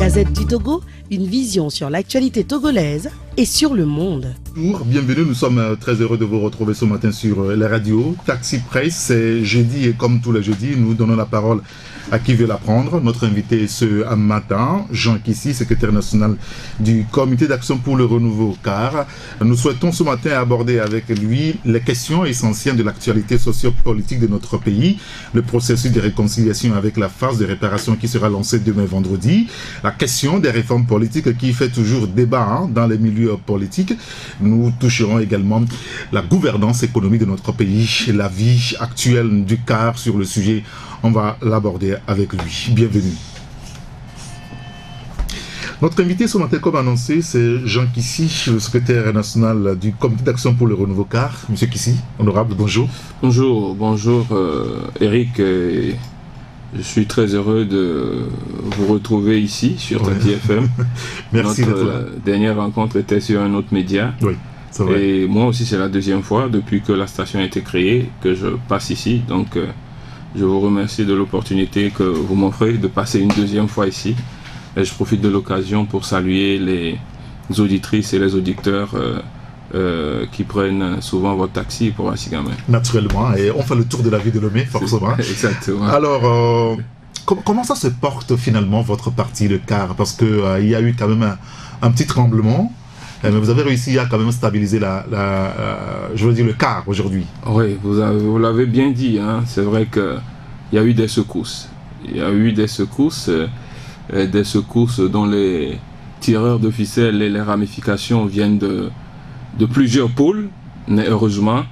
Gazette du Togo, une vision sur l'actualité togolaise et sur le monde. Bonjour, bienvenue, nous sommes très heureux de vous retrouver ce matin sur la radio. Taxi Presse, c'est jeudi et comme tous les jeudis, nous donnons la parole à qui veut la prendre. Notre invité ce matin, Jean Kissi, secrétaire national du Comité d'action pour le renouveau CAR. Nous souhaitons ce matin aborder avec lui les questions essentielles de l'actualité sociopolitique de notre pays, le processus de réconciliation avec la phase de réparation qui sera lancée demain vendredi, la question des réformes politiques qui fait toujours débat dans les milieux politiques. Nous toucherons également la gouvernance économique de notre pays, la vie actuelle du CAR sur le sujet. On va l'aborder avec lui. Bienvenue. Notre invité ce matin, comme annoncé, c'est Jean Kissi, le secrétaire national du Comité d'action pour le renouveau CAR. Monsieur Kissi, honorable, bonjour. Bonjour Eric. Je suis très heureux de vous retrouver ici sur Tati FM. Merci d'être là. Notre dernière rencontre était sur un autre média. Oui, c'est vrai. Et moi aussi, c'est la deuxième fois depuis que la station a été créée que je passe ici. Donc, je vous remercie de l'opportunité que vous m'offrez de passer une deuxième fois ici. Et je profite de l'occasion pour saluer les auditrices et les auditeurs qui prennent souvent votre taxi pour Assigame. Naturellement, et on fait le tour de la ville de Lomé, forcément. Exactement. Alors, comment ça se porte finalement votre parti, le CAR? Parce qu'il y a eu quand même un petit tremblement, mais vous avez réussi à quand même stabiliser je veux dire le CAR aujourd'hui. Oui, vous l'avez bien dit, hein. C'est vrai qu'il y a eu des secousses. Il y a eu des secousses dont les tireurs de ficelles et les ramifications viennent de plusieurs pôles, mais heureusement.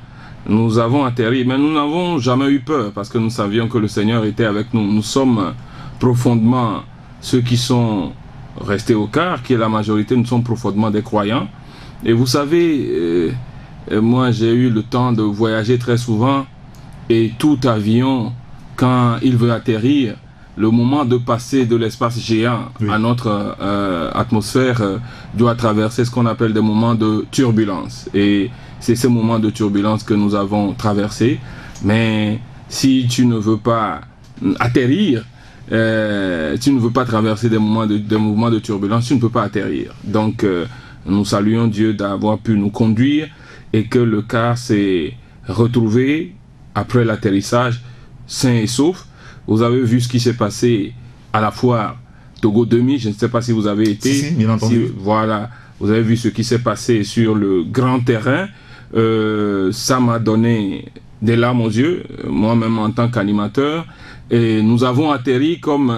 Nous avons atterri, mais nous n'avons jamais eu peur parce que nous savions que le Seigneur était avec nous. Nous sommes profondément ceux qui sont restés au CAR, qui est la majorité, nous sommes profondément des croyants. Et vous savez, moi j'ai eu le temps de voyager très souvent et tout avion, quand il veut atterrir, le moment de passer de l'espace géant à notre atmosphère doit traverser ce qu'on appelle des moments de turbulence. Et c'est ces moments de turbulence que nous avons traversés. Mais si tu ne veux pas atterrir, tu ne veux pas traverser des mouvements de turbulence, tu ne peux pas atterrir. Donc, nous saluons Dieu d'avoir pu nous conduire et que le CAR s'est retrouvé après l'atterrissage sain et sauf. Vous avez vu ce qui s'est passé à la foire Togo 2000, je ne sais pas si vous avez été. Si, bien entendu. Voilà, vous avez vu ce qui s'est passé sur le grand terrain. Ça m'a donné des larmes aux yeux, moi-même en tant qu'animateur. Et nous avons atterri comme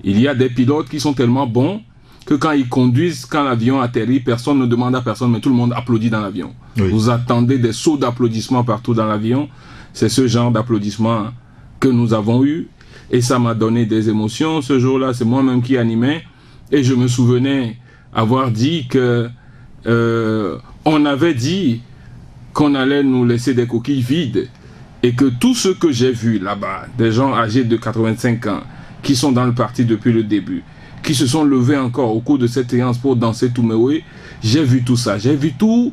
il y a des pilotes qui sont tellement bons que quand ils conduisent, quand l'avion atterrit, personne ne demande à personne, mais tout le monde applaudit dans l'avion. Oui. Vous attendez des sauts d'applaudissements partout dans l'avion. C'est ce genre d'applaudissements que nous avons eu. Et ça m'a donné des émotions. Ce jour-là, c'est moi-même qui animais. Et je me souvenais avoir dit que on avait dit qu'on allait nous laisser des coquilles vides. Et que tout ce que j'ai vu là-bas, des gens âgés de 85 ans, qui sont dans le parti depuis le début, qui se sont levés encore au cours de cette séance pour danser Touméoué, j'ai vu tout ça. J'ai vu tous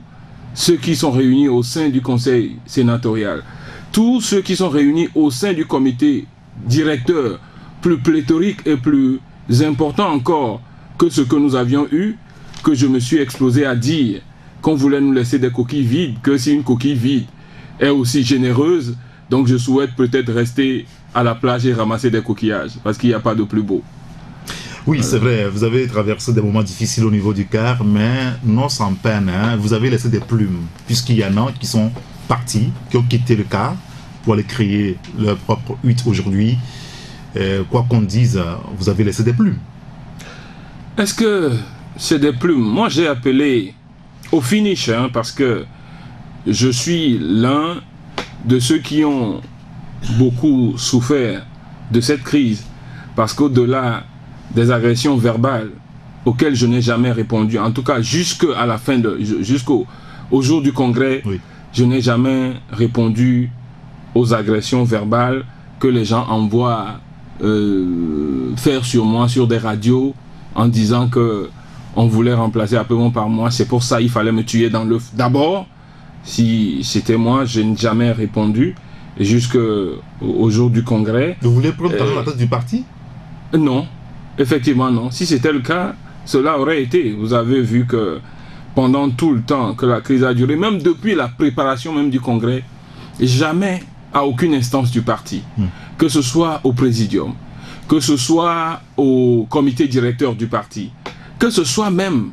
ceux qui sont réunis au sein du conseil sénatorial. Tous ceux qui sont réunis au sein du comité directeur, plus pléthorique et plus important encore que ce que nous avions eu, que je me suis explosé à dire qu'on voulait nous laisser des coquilles vides, que si une coquille vide est aussi généreuse, donc je souhaite peut-être rester à la plage et ramasser des coquillages, parce qu'il n'y a pas de plus beau. Oui, c'est vrai, vous avez traversé des moments difficiles au niveau du CAR, mais non sans peine, hein, vous avez laissé des plumes, puisqu'il y en a qui sont partis, qui ont quitté le CAR pour aller créer leur propre hutte aujourd'hui. Quoi qu'on dise, vous avez laissé des plumes. Est-ce que c'est des plumes? Moi, j'ai appelé au finish, hein, parce que je suis l'un de ceux qui ont beaucoup souffert de cette crise, parce qu'au-delà des agressions verbales auxquelles je n'ai jamais répondu, en tout cas jusqu'à la fin jusqu'au jour du congrès, oui. Je n'ai jamais répondu aux agressions verbales que les gens envoient faire sur moi sur des radios en disant que on voulait remplacer Apémon par moi. C'est pour ça il fallait me tuer dans l'œuf. D'abord, si c'était moi, je n'ai jamais répondu jusqu'au jour du congrès. Vous voulez prendre la tête du parti? Non. Effectivement, non. Si c'était le cas, cela aurait été. Vous avez vu que pendant tout le temps que la crise a duré, même depuis la préparation même du congrès, jamais à aucune instance du parti, que ce soit au présidium, que ce soit au comité directeur du parti, que ce soit même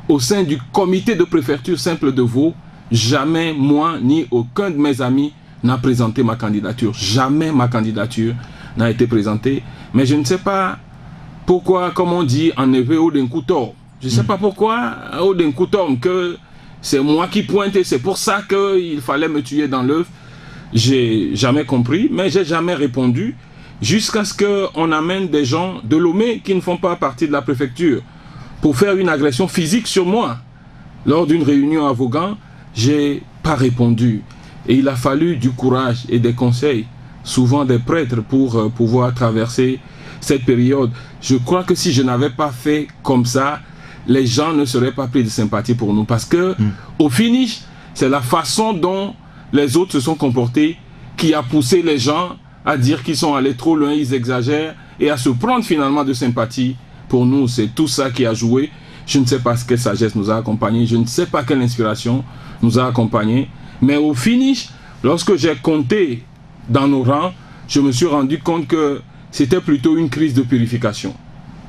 au sein du comité de préfecture simple de Vaud, jamais moi ni aucun de mes amis n'a présenté ma candidature. Jamais ma candidature n'a été présentée. Mais je ne sais pas pourquoi, comme on dit en hébreu, Odenkoutor. Je ne sais pas pourquoi, Odenkoutor, que c'est moi qui pointe et c'est pour ça qu'il fallait me tuer dans l'œuf. J'ai jamais compris, mais j'ai jamais répondu jusqu'à ce qu'on amène des gens de Lomé qui ne font pas partie de la préfecture pour faire une agression physique sur moi. Lors d'une réunion à Vaughan, j'ai pas répondu. Et il a fallu du courage et des conseils, souvent des prêtres, pour pouvoir traverser cette période. Je crois que si je n'avais pas fait comme ça, les gens ne seraient pas pris de sympathie pour nous. Parce que, au finish, c'est la façon dont les autres se sont comportés qui a poussé les gens à dire qu'ils sont allés trop loin, ils exagèrent, et à se prendre finalement de sympathie pour nous. C'est tout ça qui a joué. Je ne sais pas quelle sagesse nous a accompagnés, je ne sais pas quelle inspiration nous a accompagnés. Mais au finish, lorsque j'ai compté dans nos rangs, je me suis rendu compte que c'était plutôt une crise de purification,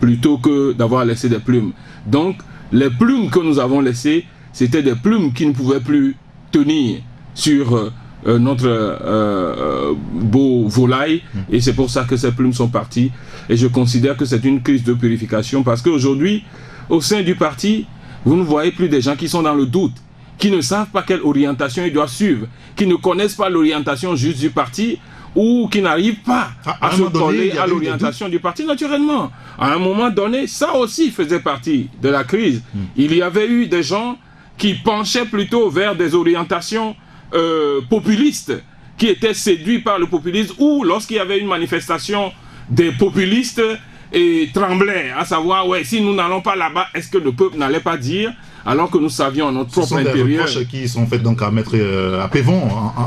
plutôt que d'avoir laissé des plumes. Donc, les plumes que nous avons laissées, c'était des plumes qui ne pouvaient plus tenir sur notre beau volaille. Et c'est pour ça que ces plumes sont parties. Et je considère que c'est une crise de purification parce qu'aujourd'hui, au sein du parti, vous ne voyez plus des gens qui sont dans le doute, qui ne savent pas quelle orientation ils doivent suivre, qui ne connaissent pas l'orientation juste du parti, ou qui n'arrivent pas à se coller à l'orientation du parti naturellement. À un moment donné, ça aussi faisait partie de la crise. Il y avait eu des gens qui penchaient plutôt vers des orientations populistes, qui étaient séduits par le populisme, ou lorsqu'il y avait une manifestation des populistes et tremblaient, à savoir, ouais, si nous n'allons pas là-bas, est-ce que le peuple n'allait pas dire, alors que nous savions à notre propre intérieur... Ce sont des reproches qui sont faits donc à mettre à Pévon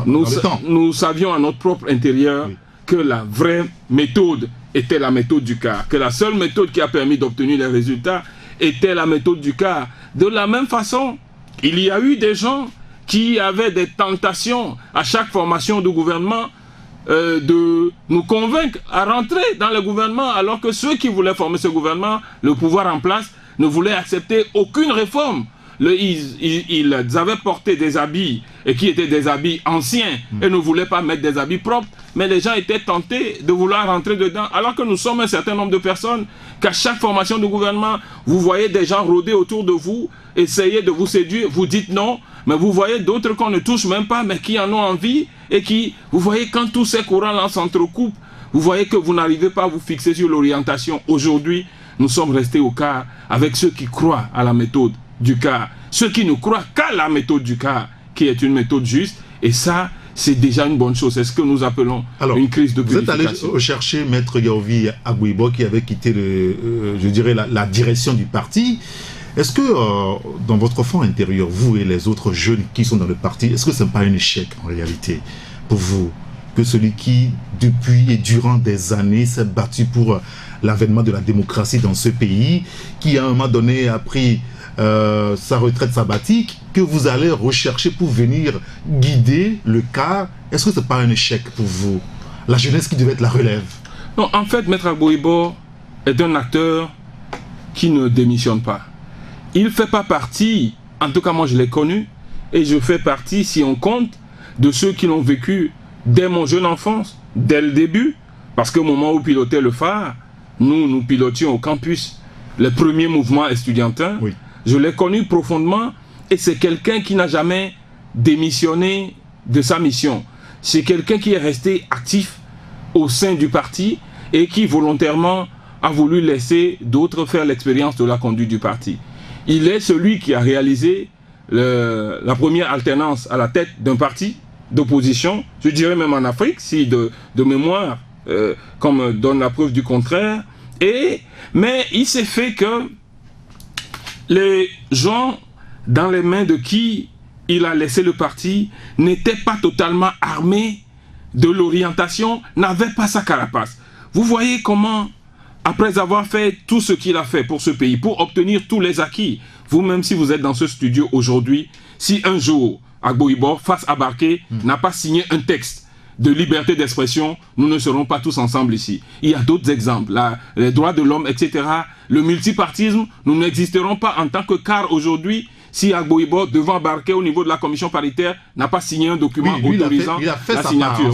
dans le temps. Nous savions à notre propre intérieur que la vraie méthode était la méthode du CAR, que la seule méthode qui a permis d'obtenir les résultats était la méthode du CAR. De la même façon, il y a eu des gens qui avaient des tentations à chaque formation de gouvernement de nous convaincre à rentrer dans le gouvernement, alors que ceux qui voulaient former ce gouvernement, le pouvoir en place, ne voulaient accepter aucune réforme. Ils avaient porté des habits et qui étaient des habits anciens et ne voulaient pas mettre des habits propres, mais les gens étaient tentés de vouloir rentrer dedans, alors que nous sommes un certain nombre de personnes qu'à chaque formation de gouvernement, vous voyez des gens rôder autour de vous, essayer de vous séduire, vous dites non, mais vous voyez d'autres qu'on ne touche même pas, mais qui en ont envie et qui, vous voyez, quand tous ces courants-là s'entrecoupent, vous voyez que vous n'arrivez pas à vous fixer sur l'orientation. Aujourd'hui, nous sommes restés au CAR avec ceux qui croient à la méthode du CAR, ceux qui ne croient qu'à la méthode du CAR, qui est une méthode juste, et ça, c'est déjà une bonne chose. C'est ce que nous appelons une crise de purification. Vous êtes allé chercher Maître Yaovi Agouibo, qui avait quitté, je dirais, la direction du parti. Est-ce que, dans votre fond intérieur, vous et les autres jeunes qui sont dans le parti, est-ce que ce n'est pas un échec, en réalité, pour vous, que celui qui, depuis et durant des années, s'est battu pour l'avènement de la démocratie dans ce pays, qui, à un moment donné, a pris sa retraite sabbatique, que vous allez rechercher pour venir guider le CAR, est-ce que ce n'est pas un échec pour vous? La jeunesse qui devait être la relève. Non, en fait, Maître Agouibo est un acteur qui ne démissionne pas. Il ne fait pas partie, en tout cas moi je l'ai connu, et je fais partie, si on compte, de ceux qui l'ont vécu dès mon jeune enfance, dès le début, parce qu'au moment où pilotait le phare, nous pilotions au campus les premiers mouvements estudiantins. Oui. Je l'ai connu profondément, et c'est quelqu'un qui n'a jamais démissionné de sa mission. C'est quelqu'un qui est resté actif au sein du parti et qui volontairement a voulu laisser d'autres faire l'expérience de la conduite du parti. Il est celui qui a réalisé la première alternance à la tête d'un parti d'opposition, je dirais même en Afrique, si de mémoire, comme donne la preuve du contraire. Mais il s'est fait que les gens dans les mains de qui il a laissé le parti n'étaient pas totalement armés de l'orientation, n'avaient pas sa carapace. Vous voyez comment après avoir fait tout ce qu'il a fait pour ce pays, pour obtenir tous les acquis, vous-même si vous êtes dans ce studio aujourd'hui, si un jour Agbo-Ibor, face à Barké, n'a pas signé un texte de liberté d'expression, nous ne serons pas tous ensemble ici. Il y a d'autres exemples, les droits de l'homme, etc. Le multipartisme, nous n'existerons pas en tant que car aujourd'hui si Agbo-Ibor, devant Barké au niveau de la commission paritaire, n'a pas signé un document autorisant la signature.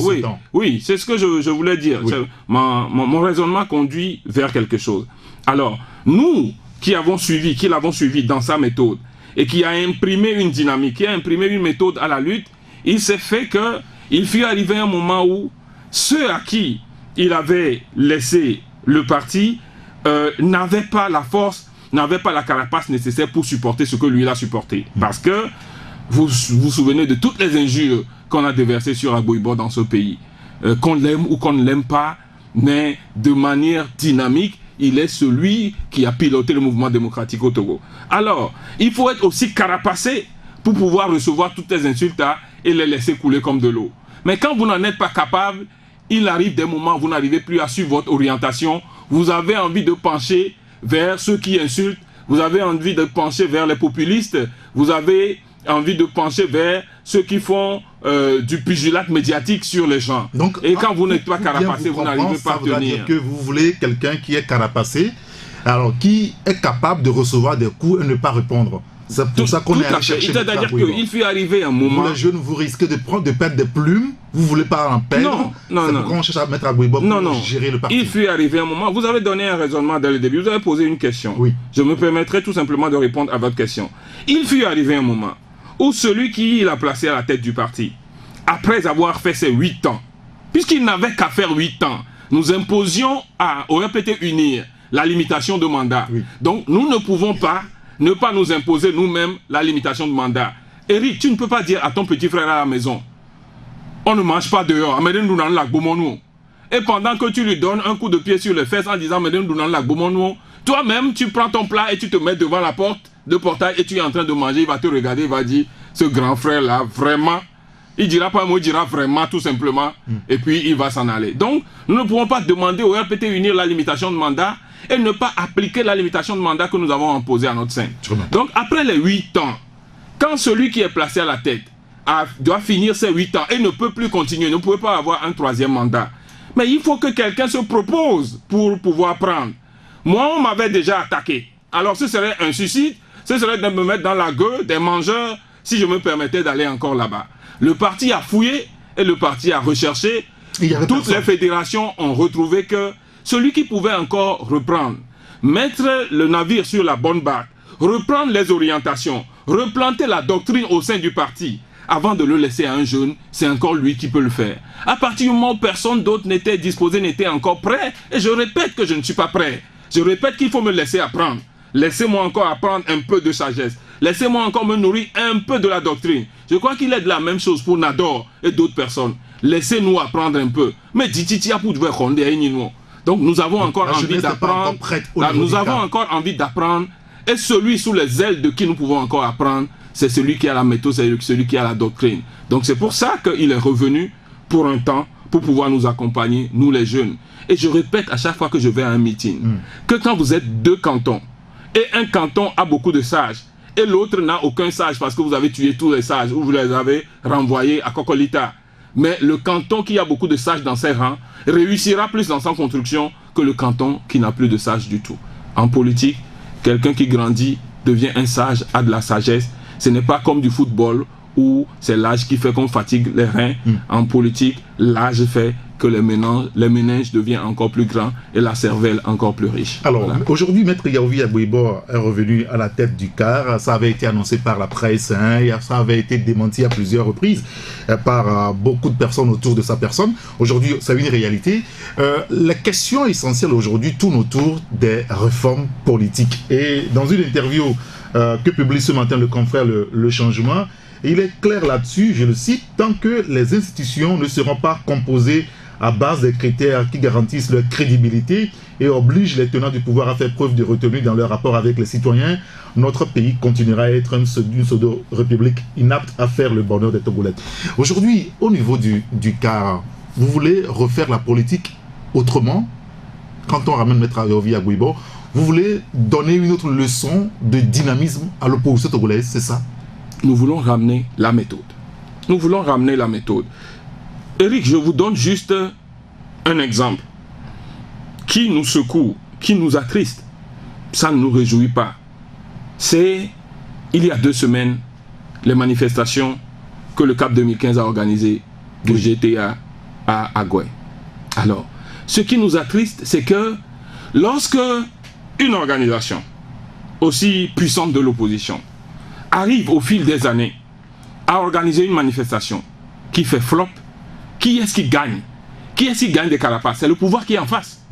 Oui, c'est ce que je voulais dire. Oui. Mon raisonnement conduit vers quelque chose. Alors, nous qui l'avons suivi dans sa méthode, et qui a imprimé une dynamique, qui a imprimé une méthode à la lutte, il s'est fait qu'il fut arrivé un moment où ceux à qui il avait laissé le parti n'avaient pas la force, n'avaient pas la carapace nécessaire pour supporter ce que lui il a supporté. Parce que vous vous souvenez de toutes les injures qu'on a déversées sur Agbo-Ibor dans ce pays. Qu'on l'aime ou qu'on ne l'aime pas, mais de manière dynamique, il est celui qui a piloté le mouvement démocratique au Togo. Alors, il faut être aussi carapacé pour pouvoir recevoir toutes les insultes et les laisser couler comme de l'eau. Mais quand vous n'en êtes pas capable, il arrive des moments où vous n'arrivez plus à suivre votre orientation. Vous avez envie de pencher vers ceux qui insultent. Vous avez envie de pencher vers les populistes. Vous avez envie de pencher vers ceux qui font du pugilat médiatique sur les gens. Donc, et quand vous n'êtes pas carapacé, vous n'arrivez pas à tenir. Ça veut dire que vous voulez quelqu'un qui est carapacé, alors qui est capable de recevoir des coups et ne pas répondre. C'est pour ça qu'on est allé chercher. C'est-à-dire qu'il fut arrivé un moment... Vous les jeunes, vous risquez de perdre des plumes, vous ne voulez pas en perdre. Non. C'est pourquoi on cherche à mettre Agbo-Ibor pour gérer le parti. Il fut arrivé un moment, vous avez donné un raisonnement dès le début, vous avez posé une question. Oui. Je me permettrai tout simplement de répondre à votre question. Il fut arrivé un moment où celui qui l'a placé à la tête du parti, après avoir fait ses 8 ans, puisqu'il n'avait qu'à faire 8 ans, nous imposions au RPT unir la limitation de mandat. Oui. Donc nous ne pouvons pas ne pas nous imposer nous-mêmes la limitation de mandat. Eric, tu ne peux pas dire à ton petit frère à la maison, on ne mange pas dehors, et pendant que tu lui donnes un coup de pied sur les fesses en disant toi-même tu prends ton plat et tu te mets devant la porte de portail et tu es en train de manger, il va te regarder, il va dire, ce grand frère là, vraiment, il dira pas un mot, il dira vraiment tout simplement, et puis il va s'en aller. Donc, nous ne pouvons pas demander au RPT unir la limitation de mandat et ne pas appliquer la limitation de mandat que nous avons imposée à notre sein. Donc, après les 8 ans, quand celui qui est placé à la tête doit finir ses 8 ans et ne peut plus continuer, ne pouvait pas avoir un 3e mandat, mais il faut que quelqu'un se propose pour pouvoir prendre. Moi, on m'avait déjà attaqué. Alors, ce serait un suicide, ce serait de me mettre dans la gueule des mangeurs si je me permettais d'aller encore là-bas. Le parti a fouillé et le parti a recherché. Toutes les fédérations ont retrouvé que celui qui pouvait encore reprendre, mettre le navire sur la bonne barque, reprendre les orientations, replanter la doctrine au sein du parti, avant de le laisser à un jeune, c'est encore lui qui peut le faire. À partir du moment où personne d'autre n'était disposé, n'était encore prêt, et je répète que je ne suis pas prêt, je répète qu'il faut me laisser apprendre. Laissez-moi encore apprendre un peu de sagesse. Laissez-moi encore me nourrir un peu de la doctrine. Je crois qu'il est de la même chose pour Nador et d'autres personnes. Laissez-nous apprendre un peu. Mais donc nous avons encore envie d'apprendre. Nous avons encore envie d'apprendre. Et celui sous les ailes de qui nous pouvons encore apprendre, c'est celui qui a la méthode, c'est celui qui a la doctrine. Donc c'est pour ça qu'il est revenu pour un temps, pour pouvoir nous accompagner, nous les jeunes. Et je répète à chaque fois que je vais à un meeting, que quand vous êtes 2 cantons, et un canton a beaucoup de sages, et l'autre n'a aucun sage parce que vous avez tué tous les sages, ou vous les avez renvoyés à Kokolita. Mais le canton qui a beaucoup de sages dans ses rangs réussira plus dans sa construction que le canton qui n'a plus de sages du tout. En politique, quelqu'un qui grandit devient un sage, a de la sagesse. Ce n'est pas comme du football où c'est l'âge qui fait qu'on fatigue les reins. En politique, l'âge fait que les méninges deviennent encore plus grands et la cervelle encore plus riche. Alors, voilà. Aujourd'hui, Maître Yaovi Agbo-Ibor est revenu à la tête du CAR. Ça avait été annoncé par la presse, et ça avait été démenti à plusieurs reprises par beaucoup de personnes autour de sa personne. Aujourd'hui, c'est une réalité. La question essentielle aujourd'hui tourne autour des réformes politiques. Et dans une interview que publie ce matin le confrère Le Changement, il est clair là-dessus, je le cite, tant que les institutions ne seront pas composées à base des critères qui garantissent leur crédibilité et obligent les tenants du pouvoir à faire preuve de retenue dans leur rapport avec les citoyens, notre pays continuera à être une pseudo-république inapte à faire le bonheur des Togolais. Aujourd'hui, au niveau du CAR, vous voulez refaire la politique autrement? quand on ramène Maître Ayovi à Gbouibo, vous voulez donner une autre leçon de dynamisme à l'opposition togolaise, c'est ça? Nous voulons ramener la méthode. Nous voulons ramener la méthode. Eric, je vous donne juste un exemple qui nous secoue, qui nous attriste. Ça ne nous réjouit pas. C'est, il y a 2 semaines, les manifestations que le CAP 2015 a organisées de GTA à Agoué. Alors, ce qui nous attriste, c'est que lorsque une organisation aussi puissante de l'opposition arrive au fil des années à organiser une manifestation qui fait flop, qui est-ce qui gagne? Qui est-ce qui gagne des carapaces? C'est le pouvoir qui est en face,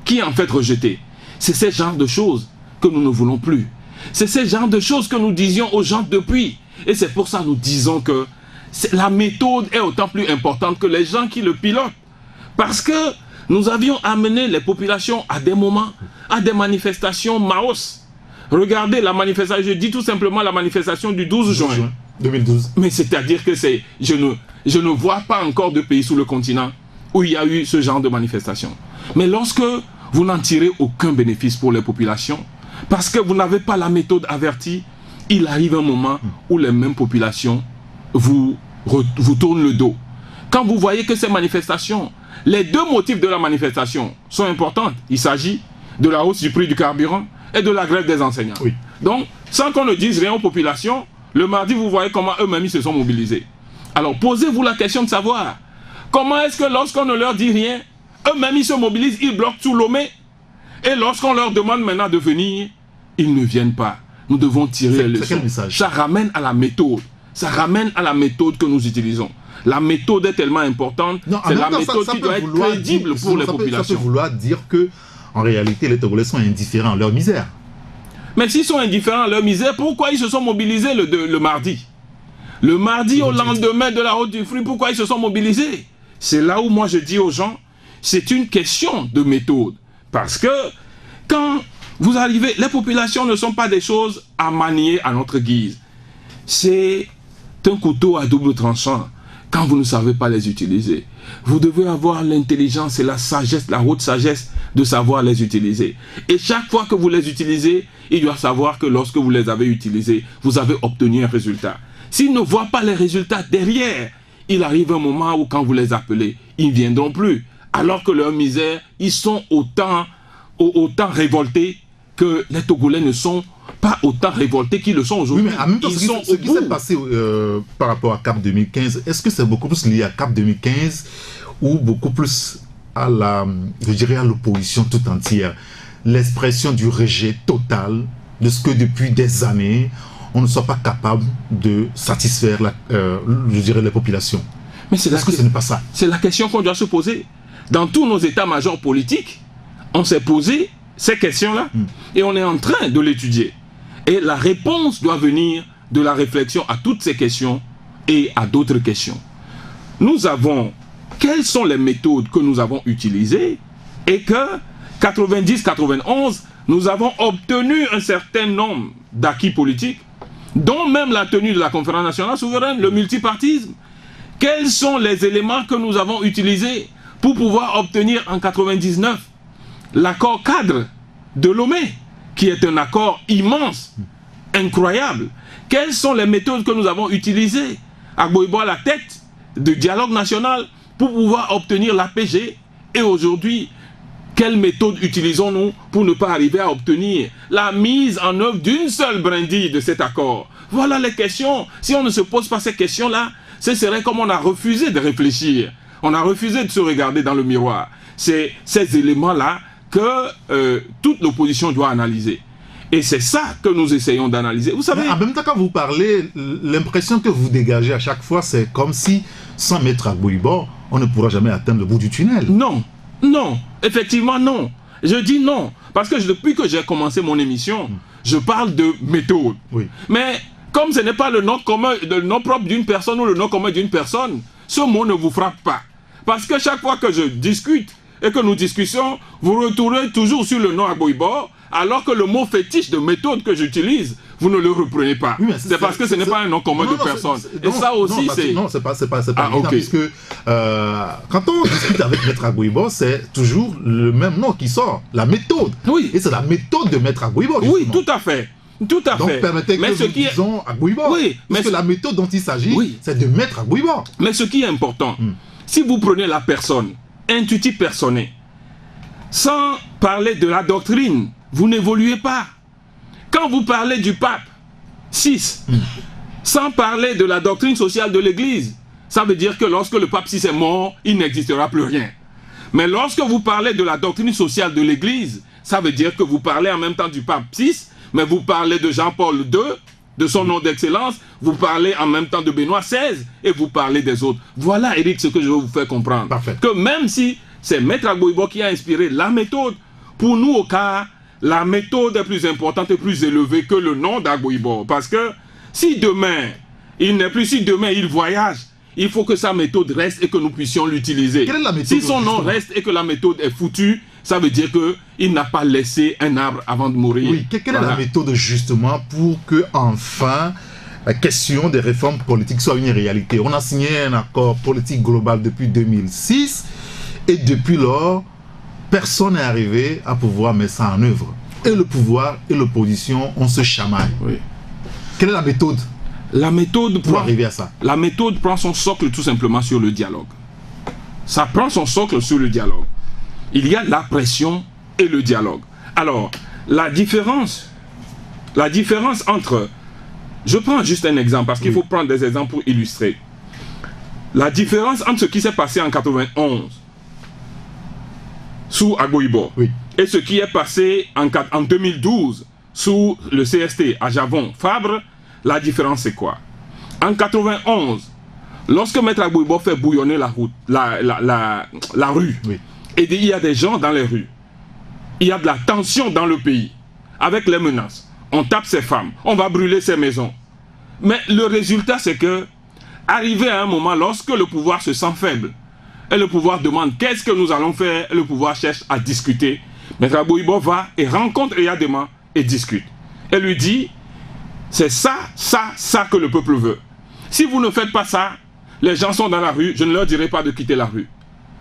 qui est en fait rejeté. C'est ce genre de choses que nous ne voulons plus. C'est ce genre de choses que nous disions aux gens depuis. Et c'est pour ça que nous disons que la méthode est autant plus importante que les gens qui le pilotent. Parce que nous avions amené les populations à des moments, à des manifestations maos. Regardez la manifestation, je dis tout simplement la manifestation du 12 juin 2012. Mais c'est-à-dire que je ne vois pas encore de pays sous le continent où il y a eu ce genre de manifestation. Mais lorsque vous n'en tirez aucun bénéfice pour les populations, parce que vous n'avez pas la méthode avertie, il arrive un moment où les mêmes populations vous tournent le dos. Quand vous voyez que ces manifestations, les 2 motifs de la manifestation sont importants, il s'agit de la hausse du prix du carburant et de la grève des enseignants. Oui. Donc, sans qu'on ne dise rien aux populations, le mardi, vous voyez comment eux-mêmes se sont mobilisés. Alors, posez-vous la question de savoir, comment est-ce que lorsqu'on ne leur dit rien, eux-mêmes ils se mobilisent, ils bloquent tout Lomé, et lorsqu'on leur demande maintenant de venir, ils ne viennent pas. Nous devons tirer les leçons. Ça ramène à la méthode. Ça ramène à la méthode que nous utilisons. La méthode est tellement importante, c'est la méthode qui doit être crédible pour les populations. Ça peut vouloir dire que, en réalité, les Togolais sont indifférents à leur misère. Mais s'ils sont indifférents à leur misère, pourquoi ils se sont mobilisés le mardi? Le mardi au lendemain de la haute du fruit, pourquoi ils se sont mobilisés? C'est là où moi je dis aux gens, c'est une question de méthode. Parce que quand vous arrivez, les populations ne sont pas des choses à manier à notre guise. C'est un couteau à double tranchant quand vous ne savez pas les utiliser. Vous devez avoir l'intelligence et la sagesse, la haute sagesse de savoir les utiliser. Et chaque fois que vous les utilisez, ils doivent savoir que lorsque vous les avez utilisés, vous avez obtenu un résultat. S'ils ne voient pas les résultats derrière, il arrive un moment où quand vous les appelez, ils ne viendront plus. Alors que leur misère, ils sont autant révoltés que les Togolais ne sont pas autant révoltés qu'ils le sont aujourd'hui. Oui, mais en même temps, ce qui s'est passé par rapport à CAP 2015, est-ce que c'est beaucoup plus lié à CAP 2015 ou beaucoup plus à je dirais à l'opposition tout entière? L'expression du rejet total de ce que depuis des années, on ne soit pas capable de satisfaire, je dirais, les populations. Mais est-ce que ce n'est pas ça? C'est la question qu'on doit se poser. Dans tous nos états-majors politiques, on s'est posé ces questions-là et on est en train de l'étudier. Et la réponse doit venir de la réflexion à toutes ces questions et à d'autres questions. Nous avons, quelles sont les méthodes que nous avons utilisées et que 90-91, nous avons obtenu un certain nombre d'acquis politiques, dont même la tenue de la conférence nationale souveraine, le multipartisme. Quels sont les éléments que nous avons utilisés pour pouvoir obtenir en 99 l'accord cadre de Lomé, qui est un accord immense, incroyable. Quelles sont les méthodes que nous avons utilisées à Gbouibo à la tête du dialogue national pour pouvoir obtenir l'APG? Et aujourd'hui, quelle méthode utilisons-nous pour ne pas arriver à obtenir la mise en œuvre d'une seule brindille de cet accord? Voilà les questions. Si on ne se pose pas ces questions-là, ce serait comme on a refusé de réfléchir. On a refusé de se regarder dans le miroir. C'est ces éléments-là que toute l'opposition doit analyser. Et c'est ça que nous essayons d'analyser. Vous savez... Mais en même temps, quand vous parlez, l'impression que vous dégagez à chaque fois, c'est comme si, sans mettre à Gbouibo, on ne pourra jamais atteindre le bout du tunnel. Non, non, effectivement non. Je dis non, parce que depuis que j'ai commencé mon émission, je parle de méthode. Oui. Mais comme ce n'est pas le nom commun, le nom propre d'une personne ou le nom commun d'une personne, ce mot ne vous frappe pas. Parce que chaque fois que je discute, et que nous discutions, vous retournez toujours sur le nom Agboibo, alors que le mot fétiche de méthode que j'utilise, vous ne le reprenez pas. Oui, c'est parce que ce n'est pas un nom commun de personne. Et ça aussi, c'est... Non, c'est pas évident, puisque quand on discute avec Maître Agboibo, c'est toujours le même nom qui sort, la méthode. Oui. Et c'est la méthode de Maître Agboibo, justement. Oui, tout à fait. Tout à Donc, fait. permettez que nous disons Agboibo. Oui, parce que la méthode dont il s'agit, c'est de Maître Agboibo. Mais ce qui est important, si vous prenez la personne, intuitif personné, sans parler de la doctrine, vous n'évoluez pas. Quand vous parlez du pape 6, sans parler de la doctrine sociale de l'Église, ça veut dire que lorsque le pape 6 est mort, il n'existera plus rien. Mais lorsque vous parlez de la doctrine sociale de l'Église, ça veut dire que vous parlez en même temps du pape 6, mais vous parlez de Jean-Paul II, de son nom d'excellence, vous parlez en même temps de Benoît XVI, et vous parlez des autres. Voilà, Eric, ce que je veux vous faire comprendre. Parfait. Que même si c'est Maître Agboibo qui a inspiré la méthode, pour nous, au cas, la méthode est plus importante et plus élevée que le nom d'Agboibo. Parce que si demain, il n'est plus, si demain il voyage, il faut que sa méthode reste et que nous puissions l'utiliser. Quelle est la méthode, si son nom reste et que la méthode est foutue, ça veut dire qu'il n'a pas laissé un arbre avant de mourir. Oui, quelle est la méthode justement pour que enfin la question des réformes politiques soit une réalité? On a signé un accord politique global depuis 2006 et depuis lors, personne n'est arrivé à pouvoir mettre ça en œuvre. Et le pouvoir et l'opposition, on se chamaille. Oui. Quelle est la méthode? La méthode pour arriver à ça. La méthode prend son socle tout simplement sur le dialogue. Ça prend son socle sur le dialogue. Il y a la pression et le dialogue. Alors, la différence entre... Je prends juste un exemple, parce qu'il faut prendre des exemples pour illustrer. La différence entre ce qui s'est passé en 91 sous Agboibo et ce qui est passé en 2012 sous le CST à Javon Fabre, la différence c'est quoi? En 91, lorsque Maître Agboibo fait bouillonner la rue, et il y a des gens dans les rues, il y a de la tension dans le pays, avec les menaces, on tape ses femmes, on va brûler ses maisons. Mais le résultat c'est que, arrivé à un moment, lorsque le pouvoir se sent faible, et le pouvoir demande qu'est-ce que nous allons faire, et le pouvoir cherche à discuter, Maître Agboibo va et rencontre Eyadema et discute. Et lui dit, c'est ça que le peuple veut. Si vous ne faites pas ça, les gens sont dans la rue, je ne leur dirai pas de quitter la rue.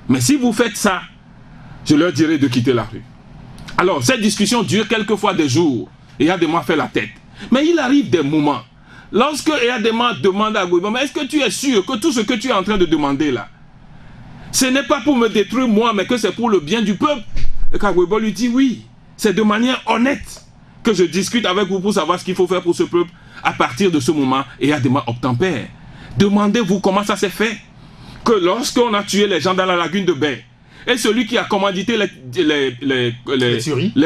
Mais si vous faites ça, je leur dirai de quitter la rue. Alors, cette discussion dure quelquefois des jours. Eyadema fait la tête. Mais il arrive des moments. Lorsque Eyadema demande à Agboibo, mais est-ce que tu es sûr que tout ce que tu es en train de demander là, ce n'est pas pour me détruire moi, mais que c'est pour le bien du peuple? Et qu'Agboibo lui dit oui, c'est de manière honnête que je discute avec vous pour savoir ce qu'il faut faire pour ce peuple. À partir de ce moment, Eyadema obtempère. Demandez-vous comment ça s'est fait que lorsqu'on a tué les gens dans la lagune de Baie, et celui qui a commandité les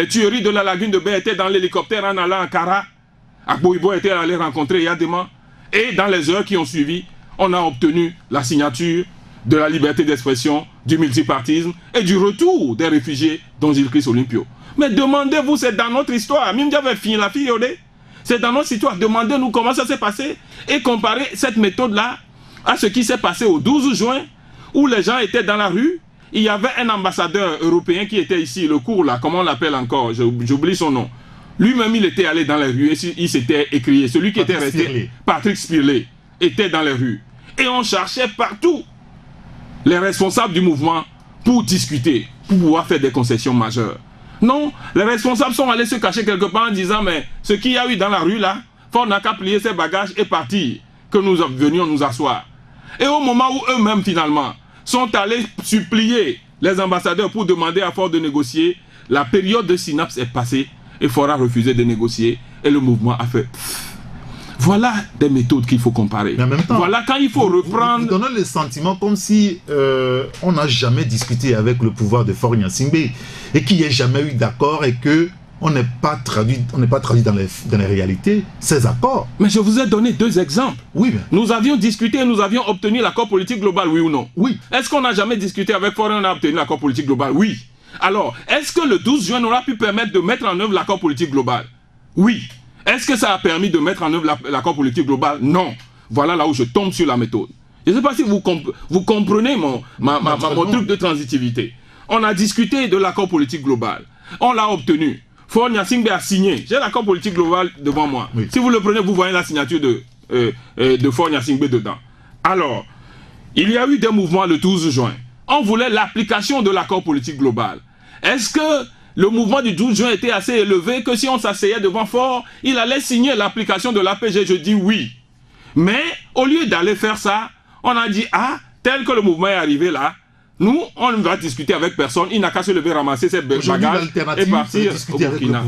tueries de la lagune de Baie était dans l'hélicoptère en allant à Kara, Agboibo était allé rencontrer Eyadema, et dans les heures qui ont suivi, on a obtenu la signature de la liberté d'expression, du multipartisme et du retour des réfugiés dont Gilles-Christ Olympio. Mais demandez-vous, c'est dans notre histoire. Même j'avais fini la fille, c'est dans notre histoire. Demandez-nous comment ça s'est passé et comparez cette méthode-là à ce qui s'est passé au 12 juin où les gens étaient dans la rue. Il y avait un ambassadeur européen qui était ici, le cours là, comment on l'appelle encore, j'oublie son nom. Lui-même, il était allé dans les rues et il s'était écrié. Celui qui était resté, Patrick Spirley, était dans les rues. Et on cherchait partout les responsables du mouvement pour discuter, pour pouvoir faire des concessions majeures. Non, les responsables sont allés se cacher quelque part en disant mais ce qu'il y a eu dans la rue là, on n'a qu'à plier ses bagages et partir, que nous venions nous asseoir. Et au moment où eux-mêmes finalement sont allés supplier les ambassadeurs pour demander à Ford de négocier, la période de synapse est passée et Ford a refusé de négocier et le mouvement a fait... Voilà des méthodes qu'il faut comparer. Mais en même temps, voilà quand il faut reprendre... Vous donnez le sentiment comme si on n'a jamais discuté avec le pouvoir de Faure Gnassingbé et qu'il n'y ait jamais eu d'accord et qu'on n'est pas traduit dans les réalités ces accords. Mais je vous ai donné deux exemples. Oui, mais... Nous avions discuté et nous avions obtenu l'accord politique global, oui ou non? Oui. Est-ce qu'on n'a jamais discuté avec Faure et on a obtenu l'accord politique global? Oui. Alors, est-ce que le 12 juin aura pu permettre de mettre en œuvre l'accord politique global? Oui. Est-ce que ça a permis de mettre en œuvre l'accord politique global? Non. Voilà là où je tombe sur la méthode. Je ne sais pas si vous comprenez mon truc de transitivité. on a discuté de l'accord politique global. On l'a obtenu. Faure Gnassingbé a signé. J'ai l'accord politique global devant moi. Oui. Si vous le prenez, vous voyez la signature de Faure Gnassingbé dedans. Alors, il y a eu des mouvements le 12 juin. On voulait l'application de l'accord politique global. Est-ce que le mouvement du 12 juin était assez élevé que si on s'asseyait devant Faure, il allait signer l'application de l'APG? Je dis oui. Mais au lieu d'aller faire ça, on a dit, ah, tel que le mouvement est arrivé là, nous, on ne va discuter avec personne. Il n'a qu'à se lever, ramasser ses bagages et partir au Burkina.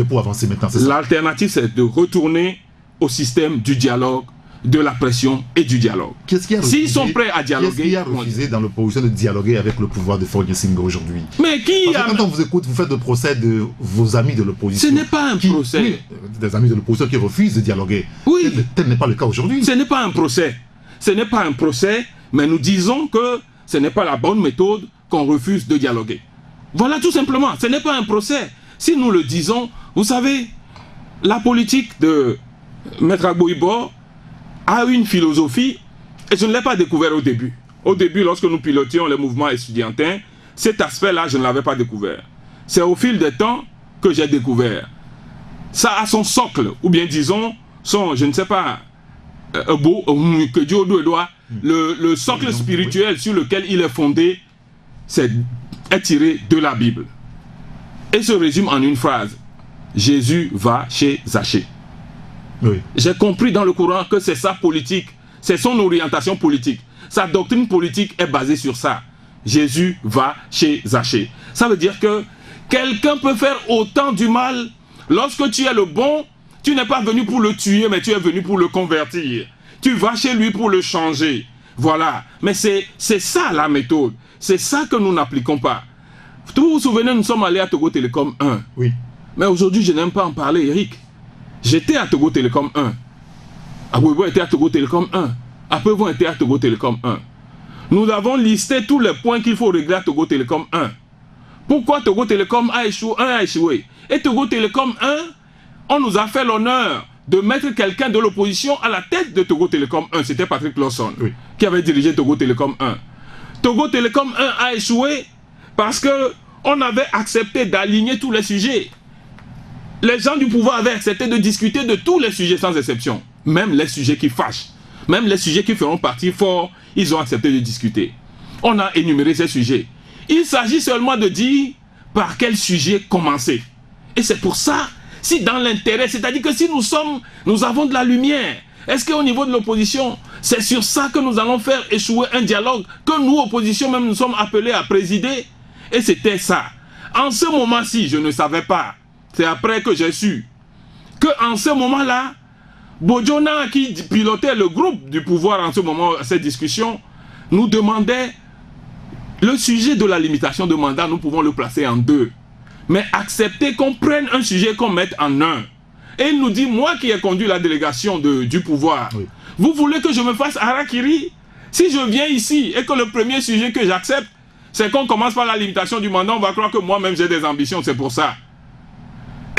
Pour avancer maintenant, c'est ça. L'alternative, c'est de retourner au système du dialogue, de la pression et du dialogue. S'ils sont prêts à dialoguer... Qu'est-ce qui a refusé dans l'opposition de dialoguer avec le pouvoir de Faure Gnassingbé aujourd'hui? Mais qui a... Quand on vous écoute, vous faites le procès de vos amis de l'opposition. Ce n'est pas un procès. Oui, des amis de l'opposition qui refusent de dialoguer. Oui. Tel n'est pas le cas aujourd'hui. Ce n'est pas un procès. Ce n'est pas un procès, mais nous disons que ce n'est pas la bonne méthode qu'on refuse de dialoguer. Voilà tout simplement. Ce n'est pas un procès. Si nous le disons, vous savez, la politique de Maître Agbo-Ibor a une philosophie, et je ne l'ai pas découvert au début. Au début, lorsque nous pilotions les mouvements estudiantins, cet aspect-là, je ne l'avais pas découvert. C'est au fil des temps que j'ai découvert. Ça a son socle, ou bien disons, son, je ne sais pas, que Dieu doit, le socle spirituel sur lequel il est fondé, est tiré de la Bible. Et se résume en une phrase. Jésus va chez Zachée. Oui. J'ai compris dans le Coran que c'est sa politique, c'est son orientation politique. Sa doctrine politique est basée sur ça. Jésus va chez Zachée. Ça veut dire que quelqu'un peut faire autant du mal. Lorsque tu es le bon, tu n'es pas venu pour le tuer, mais tu es venu pour le convertir. Tu vas chez lui pour le changer. Voilà. Mais c'est ça la méthode. C'est ça que nous n'appliquons pas. Vous vous souvenez, nous sommes allés à Togo Télécom 1. Oui. Mais aujourd'hui, je n'aime pas en parler, Eric. J'étais à Togo Télécom 1. Agbo-Ibor était à Togo Télécom 1. Apevon était à Togo Télécom 1. Nous avons listé tous les points qu'il faut régler à Togo Télécom 1. Pourquoi Togo Télécom a échoué? Et Togo Télécom 1, on nous a fait l'honneur de mettre quelqu'un de l'opposition à la tête de Togo Télécom 1. C'était Patrick Lawson, oui, qui avait dirigé Togo Télécom 1. Togo Télécom 1 a échoué parce qu'on avait accepté d'aligner tous les sujets. Les gens du pouvoir avaient accepté de discuter de tous les sujets sans exception. Même les sujets qui fâchent. Même les sujets qui feront partie fort, ils ont accepté de discuter. On a énuméré ces sujets. Il s'agit seulement de dire par quel sujet commencer. Et c'est pour ça, si dans l'intérêt, c'est-à-dire que si nous avons de la lumière, est-ce qu'au niveau de l'opposition, c'est sur ça que nous allons faire échouer un dialogue que nous, opposition, même nous sommes appelés à présider? Et c'était ça. En ce moment-ci, je ne savais pas. C'est après que j'ai su qu'en ce moment-là, Bojona, qui pilotait le groupe du pouvoir en ce moment, cette discussion, nous demandait le sujet de la limitation de mandat, nous pouvons le placer en 2. Mais accepter qu'on prenne un sujet qu'on mette en 1. Et il nous dit, moi qui ai conduit la délégation du pouvoir, oui, vous voulez que je me fasse harakiri? Si je viens ici et que le premier sujet que j'accepte, c'est qu'on commence par la limitation du mandat, on va croire que moi-même j'ai des ambitions, c'est pour ça.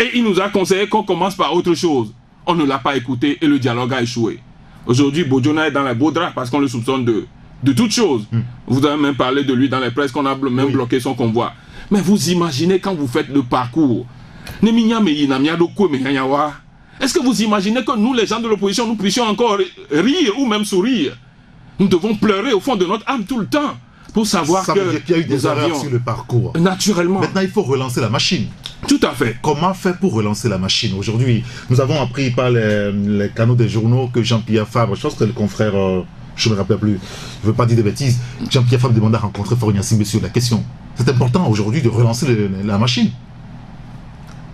Et il nous a conseillé qu'on commence par autre chose. On ne l'a pas écouté et le dialogue a échoué. Aujourd'hui, Bojona est dans la beau drap parce qu'on le soupçonne de toutes choses. Vous avez même parlé de lui dans les presses, qu'on a même bloqué son convoi. Mais vous imaginez quand vous faites le parcours, est-ce que vous imaginez que nous, les gens de l'opposition, nous puissions encore rire ou même sourire? Nous devons pleurer au fond de notre âme tout le temps pour savoir ça veut dire qu'il y a eu des erreurs sur le parcours. Naturellement. Maintenant, il faut relancer la machine. Tout à fait. Comment faire pour relancer la machine? Aujourd'hui, nous avons appris par les canaux des journaux que Jean-Pierre Fabre, je pense que le confrère, je ne me rappelle plus, je ne veux pas dire de bêtises, Jean-Pierre Fabre demande à rencontrer Faure Gnassingbé sur la question. C'est important aujourd'hui de relancer la machine.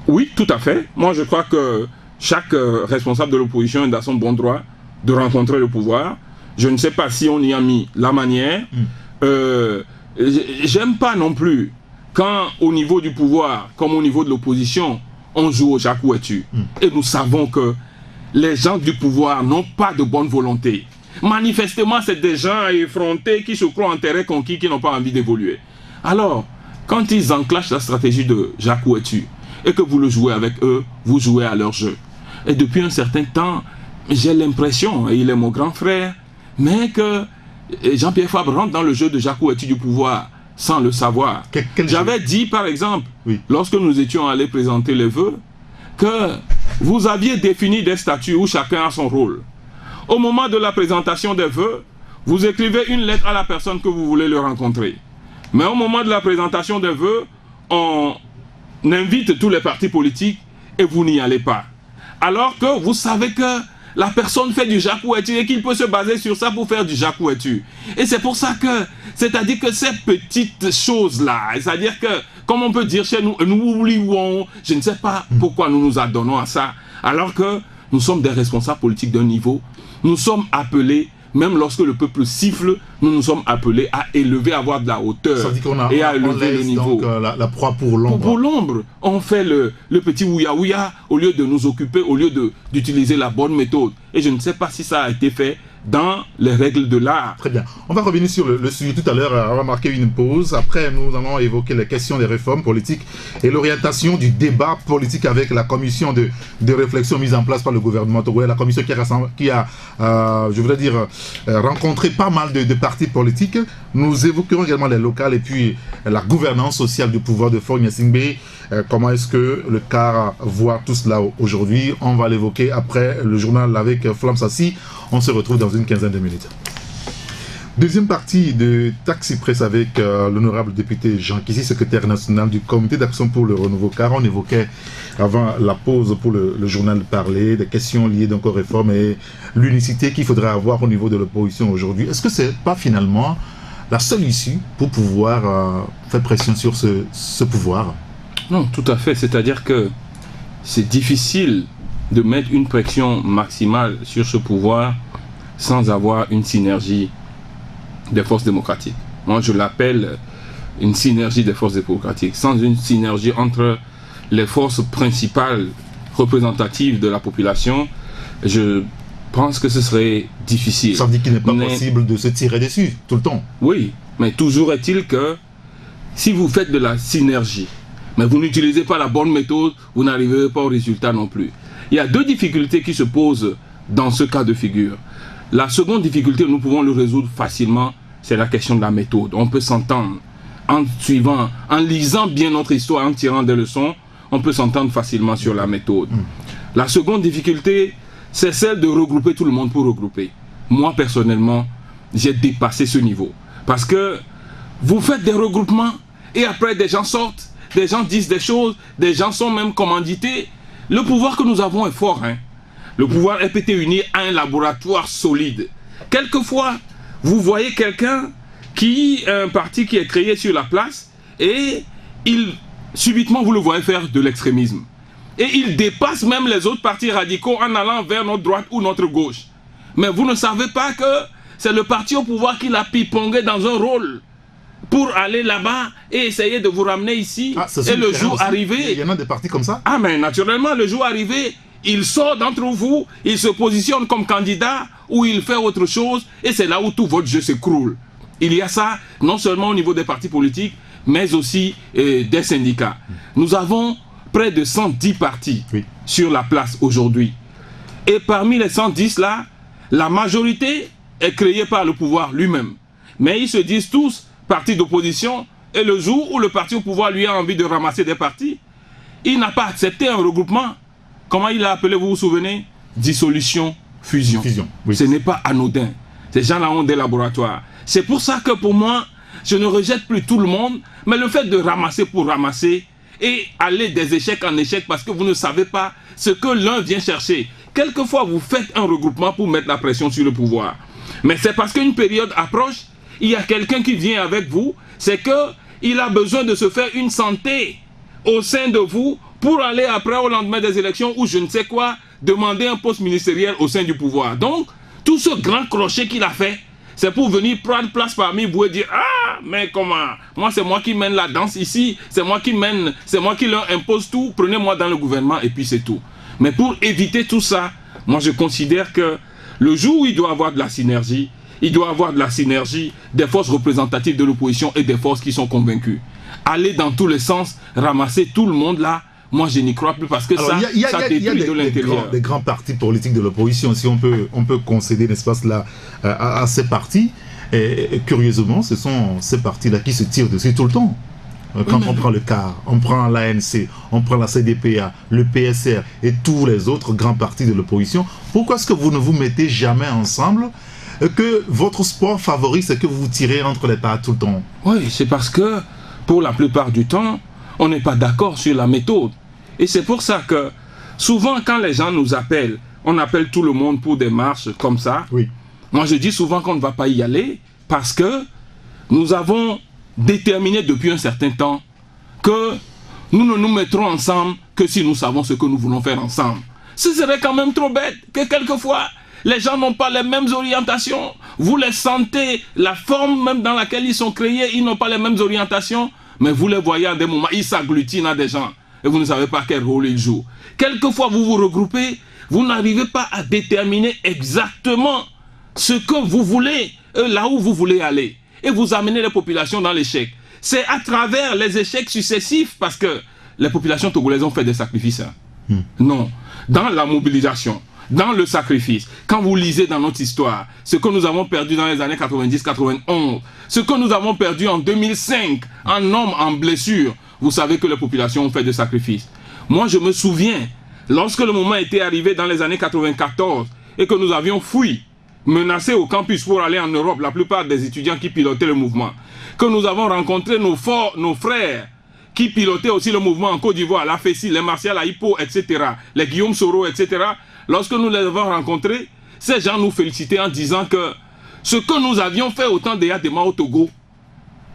Oui, tout à fait. Moi, je crois que chaque responsable de l'opposition est dans son bon droit de rencontrer le pouvoir. Je ne sais pas si on y a mis la manière. J'aime pas non plus quand au niveau du pouvoir, comme au niveau de l'opposition, on joue au Jacouetu. Et nous savons que les gens du pouvoir n'ont pas de bonne volonté. Manifestement, c'est des gens effrontés qui se croient en terrain conquis, qui n'ont pas envie d'évoluer. Alors, quand ils enclenchent la stratégie de Jacouetu et que vous le jouez avec eux, vous jouez à leur jeu. Et depuis un certain temps, j'ai l'impression, et il est mon grand frère, mais que Jean-Pierre Fabre rentre dans le jeu de Jacouetu du pouvoir sans le savoir. J'avais dit, par exemple, lorsque nous étions allés présenter les vœux, que vous aviez défini des statuts où chacun a son rôle. Au moment de la présentation des vœux, vous écrivez une lettre à la personne que vous voulez le rencontrer. Mais au moment de la présentation des vœux, on invite tous les partis politiques et vous n'y allez pas. Alors que vous savez que la personne fait du jacouetu et qu'il peut se baser sur ça pour faire du jacouetu. Et c'est pour ça que, c'est-à-dire que ces petites choses-là, c'est-à-dire que, comme on peut dire chez nous, nous oublions, je ne sais pas pourquoi nous nous adonnons à ça, alors que nous sommes des responsables politiques d'un niveau, nous sommes appelés, même lorsque le peuple siffle, nous nous sommes appelés à élever, à avoir de la hauteur et à élever le niveau. Donc, la proie pour l'ombre. Pour l'ombre, on fait le petit ouya-ouya au lieu de nous occuper, au lieu d'utiliser la bonne méthode. Et je ne sais pas si ça a été fait dans les règles de l'art. Très bien. On va revenir sur le sujet tout à l'heure. On va marquer une pause. Après, nous allons évoquer les questions des réformes politiques et l'orientation du débat politique avec la commission de réflexion mise en place par le gouvernement togolais. La commission qui a je voudrais dire, rencontré pas mal de partis politiques. Nous évoquerons également les locales et puis la gouvernance sociale du pouvoir de Faure Gnassingbé. Comment est-ce que le CAR voit tout cela aujourd'hui? On va l'évoquer après le journal avec Flamme Sassi. On se retrouve dans une quinzaine de minutes. Deuxième partie de Taxi Presse avec l'honorable député Jean Kissi, secrétaire national du comité d'action pour le renouveau CAR. On évoquait avant la pause pour le journal parler des questions liées donc aux réformes et l'unicité qu'il faudrait avoir au niveau de l'opposition aujourd'hui. Est-ce que ce n'est pas finalement la seule issue pour pouvoir faire pression sur ce pouvoir? Non, tout à fait. C'est-à-dire que c'est difficile de mettre une pression maximale sur ce pouvoir sans avoir une synergie des forces démocratiques. Moi, je l'appelle une synergie des forces démocratiques. Sans une synergie entre les forces principales représentatives de la population, je pense que ce serait difficile. Ça veut dire qu'il n'est pas possible de se tirer dessus tout le temps. Oui, mais toujours est-il que si vous faites de la synergie, mais vous n'utilisez pas la bonne méthode, vous n'arriverez pas au résultat non plus. Il y a deux difficultés qui se posent dans ce cas de figure. La seconde difficulté, nous pouvons le résoudre facilement, c'est la question de la méthode. On peut s'entendre en suivant, en lisant bien notre histoire, en tirant des leçons, on peut s'entendre facilement sur la méthode. La seconde difficulté, c'est celle de regrouper tout le monde pour regrouper. Moi, personnellement, j'ai dépassé ce niveau. Parce que vous faites des regroupements et après des gens sortent, des gens disent des choses, des gens sont même commandités. Le pouvoir que nous avons est fort, hein. Le pouvoir est uni à un laboratoire solide. Quelquefois, vous voyez quelqu'un un parti qui est créé sur la place et subitement vous le voyez faire de l'extrémisme. Et il dépasse même les autres partis radicaux en allant vers notre droite ou notre gauche. Mais vous ne savez pas que c'est le parti au pouvoir qui l'a pipongé dans un rôle pour aller là-bas et essayer de vous ramener ici. Et le jour arrivé... Il y en a des partis comme ça? Ah, mais naturellement, le jour arrivé, il sort d'entre vous, il se positionne comme candidat ou il fait autre chose et c'est là où tout votre jeu s'écroule. Il y a ça non seulement au niveau des partis politiques, mais aussi des syndicats. Nous avons près de 110 partis sur la place aujourd'hui. Et parmi les 110 là, la majorité est créée par le pouvoir lui-même. Mais ils se disent tous partis d'opposition et le jour où le parti au pouvoir lui a envie de ramasser des partis, il n'a pas accepté un regroupement. Comment il a appelé, vous vous souvenez? Dissolution, fusion. Ce n'est pas anodin. Ces gens-là ont des laboratoires. C'est pour ça que pour moi, je ne rejette plus tout le monde, mais le fait de ramasser pour ramasser et aller des échecs en échecs parce que vous ne savez pas ce que l'un vient chercher. Quelquefois, vous faites un regroupement pour mettre la pression sur le pouvoir. Mais c'est parce qu'une période approche, il y a quelqu'un qui vient avec vous, c'est qu'il a besoin de se faire une santé au sein de vous pour aller après au lendemain des élections ou je ne sais quoi, demander un poste ministériel au sein du pouvoir. Donc, tout ce grand crochet qu'il a fait, c'est pour venir prendre place parmi vous et dire « Ah, mais comment? Moi, c'est moi qui mène la danse ici, c'est moi qui mène, c'est moi qui leur impose tout, prenez-moi dans le gouvernement et puis c'est tout. » Mais pour éviter tout ça, moi je considère que le jour où il doit y avoir de la synergie, il doit y avoir de la synergie des forces représentatives de l'opposition et des forces qui sont convaincues. Aller dans tous les sens, ramasser tout le monde là, moi je n'y crois plus parce que ça détruit de l'intérieur. Les grands partis politiques de l'opposition, si on peut concéder l'espace là à ces partis, Et curieusement, ce sont ces partis-là qui se tirent dessus tout le temps. Quand on prend le CAR, on prend l'ANC, on prend la CDPA, le PSR et tous les autres grands partis de l'opposition, pourquoi est-ce que vous ne vous mettez jamais ensemble, que votre sport favori, c'est que vous vous tirez entre les pattes tout le temps? Oui, c'est parce que, pour la plupart du temps, on n'est pas d'accord sur la méthode. Et c'est pour ça que, souvent, quand les gens nous appellent, on appelle tout le monde pour des marches comme ça. Oui. Moi, je dis souvent qu'on ne va pas y aller parce que nous avons déterminé depuis un certain temps que nous ne nous mettrons ensemble que si nous savons ce que nous voulons faire ensemble. Ce serait quand même trop bête que quelquefois les gens n'ont pas les mêmes orientations. Vous les sentez, la forme même dans laquelle ils sont créés, ils n'ont pas les mêmes orientations, mais vous les voyez à des moments, ils s'agglutinent à des gens et vous ne savez pas quel rôle ils jouent. Quelquefois vous vous regroupez, vous n'arrivez pas à déterminer exactement ce que vous voulez, là où vous voulez aller. Et vous amenez les populations dans l'échec. C'est à travers les échecs successifs, parce que les populations togolaises ont fait des sacrifices. Hein. Non. Dans la mobilisation, dans le sacrifice, quand vous lisez dans notre histoire, ce que nous avons perdu dans les années 90-91, ce que nous avons perdu en 2005, en hommes, en blessures, vous savez que les populations ont fait des sacrifices. Moi, je me souviens, lorsque le moment était arrivé dans les années 94, et que nous avions fui, menacés au campus pour aller en Europe, la plupart des étudiants qui pilotaient le mouvement, que nous avons rencontré nos frères qui pilotaient aussi le mouvement en Côte d'Ivoire, la FECI, les Martial Hippo, etc., les Guillaume Soro, etc., lorsque nous les avons rencontrés, ces gens nous félicitaient en disant que ce que nous avions fait au temps d'Eyadema au Togo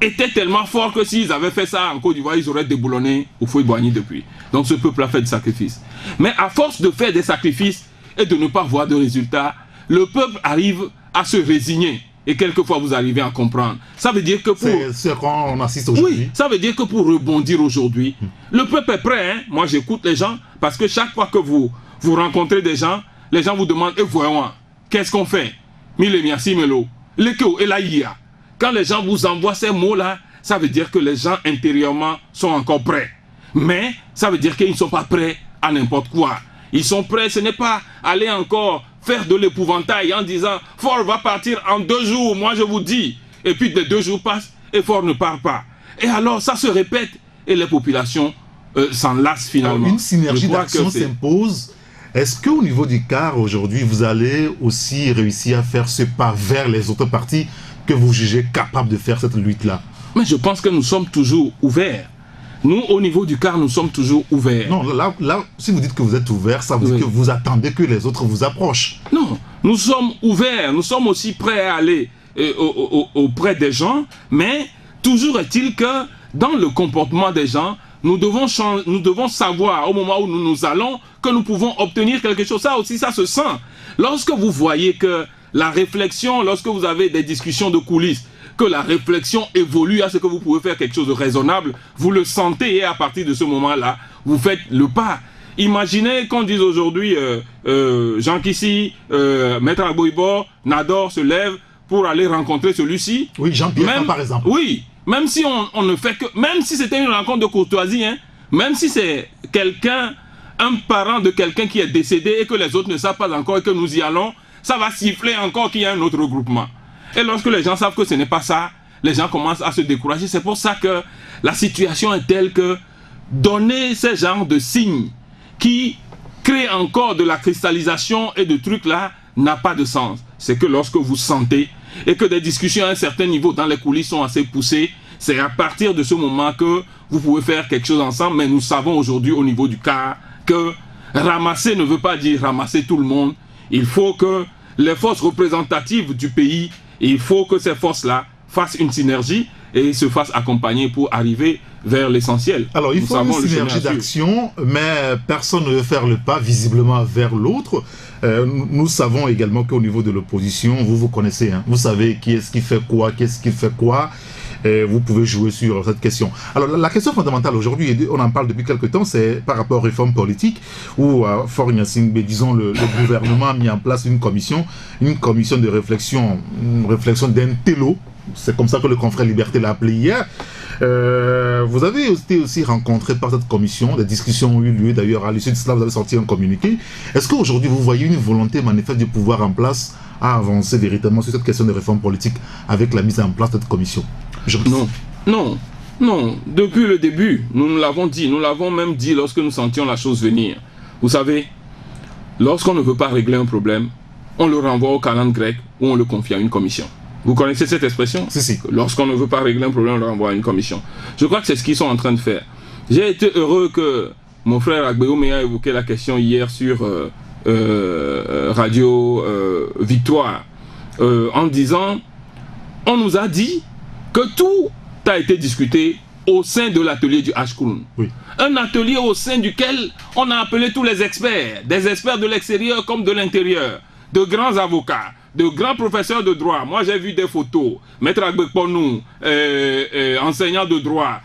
était tellement fort que s'ils avaient fait ça en Côte d'Ivoire, ils auraient déboulonné au Fouet-Boigny depuis. Donc ce peuple a fait des sacrifices. Mais à force de faire des sacrifices et de ne pas voir de résultats, le peuple arrive à se résigner. Et quelquefois, vous arrivez à comprendre. Ça veut dire que pour... C'est ce qu'on assiste aujourd'hui. Oui, ça veut dire que pour rebondir aujourd'hui, le peuple est prêt. Hein? Moi, j'écoute les gens parce que chaque fois que vous rencontrez des gens, les gens vous demandent, et voyons, qu'est-ce qu'on fait? Mille miasi melo, leko et la ia. Quand les gens vous envoient ces mots-là, ça veut dire que les gens intérieurement sont encore prêts. Mais ça veut dire qu'ils ne sont pas prêts à n'importe quoi. Ils sont prêts, ce n'est pas aller encore faire de l'épouvantail en disant « Fort va partir en 2 jours, moi je vous dis ». Et puis les 2 jours passent et Fort ne part pas. Et alors ça se répète et les populations s'en lassent finalement. Une synergie d'action s'impose. Est-ce qu'au niveau du CAR aujourd'hui, vous allez aussi réussir à faire ce pas vers les autres partis que vous jugez capables de faire cette lutte-là? Mais je pense que nous sommes toujours ouverts. Nous, au niveau du CAR, nous sommes toujours ouverts. Non, là, si vous dites que vous êtes ouverts, ça veut dire que vous attendez que les autres vous approchent. Non, nous sommes ouverts, nous sommes aussi prêts à aller auprès des gens, mais toujours est-il que dans le comportement des gens, nous devons savoir au moment où nous allons que nous pouvons obtenir quelque chose. Ça aussi, ça se sent. Lorsque vous voyez que la réflexion, lorsque vous avez des discussions de coulisses, que la réflexion évolue à ce que vous pouvez faire quelque chose de raisonnable, vous le sentez et à partir de ce moment-là, vous faites le pas. Imaginez qu'on dise aujourd'hui, Jean Kissi, Maître Agboibo, Nador se lève pour aller rencontrer celui-ci. Oui, Jean-Pierre, par exemple. Oui, même si on ne fait que... Même si c'était une rencontre de courtoisie, hein, même si c'est quelqu'un, un parent de quelqu'un qui est décédé et que les autres ne savent pas encore et que nous y allons, ça va siffler encore qu'il y a un autre regroupement. Et lorsque les gens savent que ce n'est pas ça, les gens commencent à se décourager. C'est pour ça que la situation est telle que donner ce genre de signes qui créent encore de la cristallisation et de trucs là n'a pas de sens. C'est que lorsque vous sentez et que des discussions à un certain niveau dans les coulisses sont assez poussées, c'est à partir de ce moment que vous pouvez faire quelque chose ensemble. Mais nous savons aujourd'hui au niveau du CAR que ramasser ne veut pas dire ramasser tout le monde. Il faut que les forces représentatives du pays, il faut que ces forces-là fassent une synergie et se fassent accompagner pour arriver vers l'essentiel. Alors, il faut une synergie d'action, mais personne ne veut faire le pas visiblement vers l'autre. Nous savons également qu'au niveau de l'opposition, vous connaissez, hein, vous savez qui est-ce qui fait quoi, qu'est-ce qui fait quoi. Vous pouvez jouer sur cette question. Alors, la question fondamentale aujourd'hui, on en parle depuis quelques temps, c'est par rapport aux réformes politiques, où Fort Gnassingbé, disons, le gouvernement a mis en place une commission de réflexion, une réflexion d'un télo. C'est comme ça que le confrère Liberté l'a appelé hier. Vous avez été aussi rencontré par cette commission, des discussions ont eu lieu d'ailleurs, à l'issue de cela vous avez sorti un communiqué. Est-ce qu'aujourd'hui vous voyez une volonté manifeste du pouvoir en place à avancer véritablement sur cette question de réforme politique avec la mise en place de cette commission? Non. Depuis le début, nous l'avons dit. Nous l'avons même dit lorsque nous sentions la chose venir. Vous savez, lorsqu'on ne veut pas régler un problème, on le renvoie au calendrier grec ou on le confie à une commission. Vous connaissez cette expression? Si. Lorsqu'on ne veut pas régler un problème, on le renvoie à une commission. Je crois que c'est ce qu'ils sont en train de faire. J'ai été heureux que mon frère Agbéo ait évoqué la question hier sur Radio Victoire, en disant, on nous a dit que tout a été discuté au sein de l'atelier du Ashkroun. Oui. Un atelier au sein duquel on a appelé tous les experts, des experts de l'extérieur comme de l'intérieur, de grands avocats, de grands professeurs de droit. Moi j'ai vu des photos, Maître Agbekponou, enseignant de droit,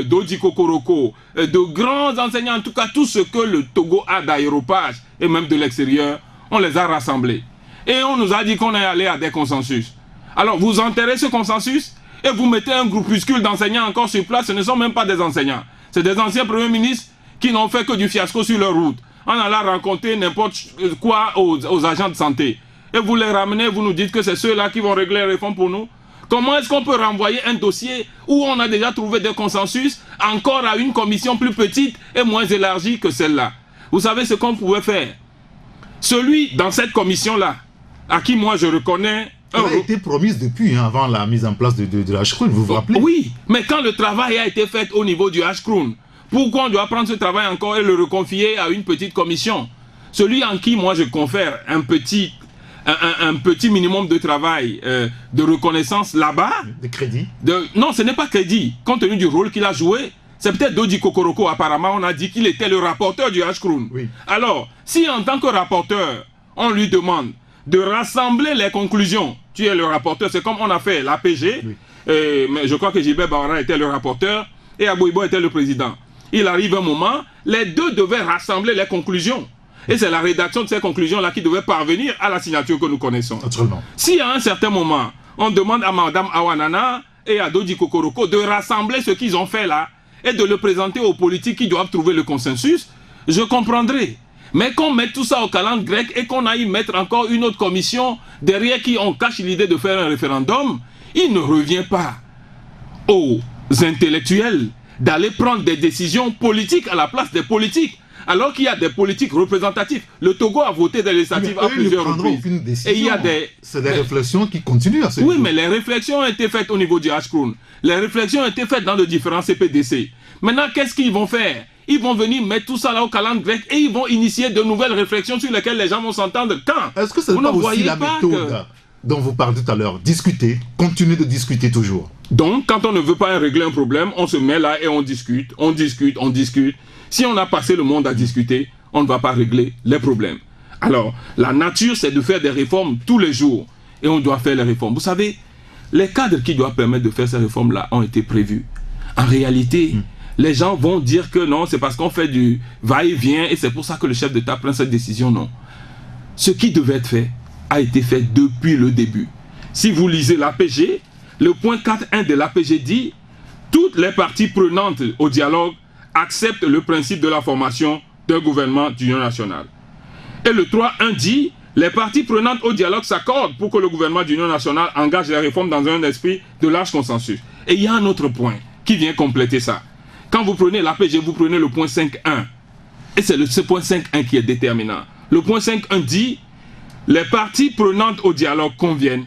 Dodi Kokoroko, de grands enseignants, en tout cas tout ce que le Togo a d'aéropage et même de l'extérieur, on les a rassemblés. Et on nous a dit qu'on est allé à des consensus. Alors vous enterrez ce consensus et vous mettez un groupuscule d'enseignants encore sur place. Ce ne sont même pas des enseignants, c'est des anciens premiers ministres qui n'ont fait que du fiasco sur leur route, en allant raconter n'importe quoi aux agents de santé. Et vous les ramenez, vous nous dites que c'est ceux-là qui vont régler les réformes pour nous. Comment est-ce qu'on peut renvoyer un dossier où on a déjà trouvé des consensus encore à une commission plus petite et moins élargie que celle-là? Vous savez ce qu'on pouvait faire? Celui dans cette commission-là, à qui moi je reconnais... Elle a été promise depuis, avant la mise en place de l'Ashkroun, vous vous rappelez? Oui, mais quand le travail a été fait au niveau du Ashkroun, pourquoi on doit prendre ce travail encore et le reconfier à une petite commission? Celui en qui moi je confère un petit minimum de travail, de reconnaissance là-bas. De crédit? Non, ce n'est pas crédit. Compte tenu du rôle qu'il a joué, c'est peut-être Dodi Kokoroko, apparemment, on a dit qu'il était le rapporteur du Ashkroun. Oui. Alors, si en tant que rapporteur, on lui demande de rassembler les conclusions, tu es le rapporteur, c'est comme on a fait l'APG, oui. Mais je crois que Gilbert Bahora était le rapporteur et Abouibo était le président. Il arrive un moment, les deux devaient rassembler les conclusions. Et c'est la rédaction de ces conclusions-là qui devait parvenir à la signature que nous connaissons. Absolument. Si à un certain moment, on demande à Mme Awanana et à Dodi Kokoroko de rassembler ce qu'ils ont fait là et de le présenter aux politiques qui doivent trouver le consensus, je comprendrai. Mais qu'on mette tout ça au calendrier grec et qu'on aille mettre encore une autre commission derrière qui on cache l'idée de faire un référendum, il ne revient pas aux intellectuels d'aller prendre des décisions politiques à la place des politiques. Alors qu'il y a des politiques représentatives. Le Togo a voté des législatives à plusieurs reprises. Et il y a c'est des réflexions qui continuent à se faire. Oui, mais les réflexions ont été faites au niveau du Ashkroun. Les réflexions ont été faites dans les différents CPDC. Maintenant, qu'est-ce qu'ils vont faire? Ils vont venir mettre tout ça là au calendrier grec et ils vont initier de nouvelles réflexions sur lesquelles les gens vont s'entendre. Quand? Est-ce que c'est pas aussi la méthode dont vous parlez tout à l'heure? Discuter, continuer de discuter toujours. Donc, quand on ne veut pas régler un problème, on se met là et on discute, on discute, on discute. Si on a passé le monde à discuter, on ne va pas régler les problèmes. Alors, la nature, c'est de faire des réformes tous les jours. Et on doit faire les réformes. Vous savez, les cadres qui doivent permettre de faire ces réformes-là ont été prévus. En réalité, les gens vont dire que non, c'est parce qu'on fait du va-et-vient et c'est pour ça que le chef d'État prend cette décision. Non. Ce qui devait être fait a été fait depuis le début. Si vous lisez l'APG, le point 4.1 de l'APG dit « Toutes les parties prenantes au dialogue acceptent le principe de la formation d'un gouvernement d'union nationale. » Et le 3.1 dit « Les parties prenantes au dialogue s'accordent pour que le gouvernement d'union nationale engage les réformes dans un esprit de large consensus. » Et il y a un autre point qui vient compléter ça. Quand vous prenez l'APG, vous prenez le point 5.1. Et c'est ce point 5.1 qui est déterminant. Le point 5.1 dit « Les parties prenantes au dialogue conviennent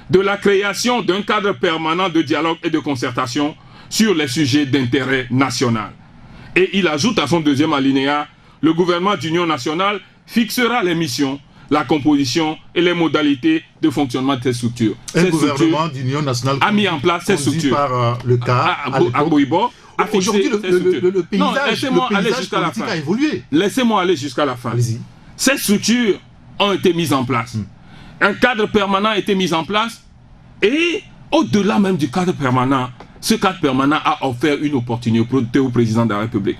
de la création d'un cadre permanent de dialogue et de concertation sur les sujets d'intérêt national. » Et il ajoute à son deuxième alinéa, le gouvernement d'union nationale fixera les missions, la composition et les modalités de fonctionnement de ces structures. Un gouvernement d'union nationale a mis en place ces structures. Par le cas à Boibo. Aujourd'hui, le paysage politique a évolué. Laissez-moi aller jusqu'à la fin. Ces structures ont été mises en place. Un cadre permanent a été mis en place et au-delà même du cadre permanent, ce cadre permanent a offert une opportunité au président de la République.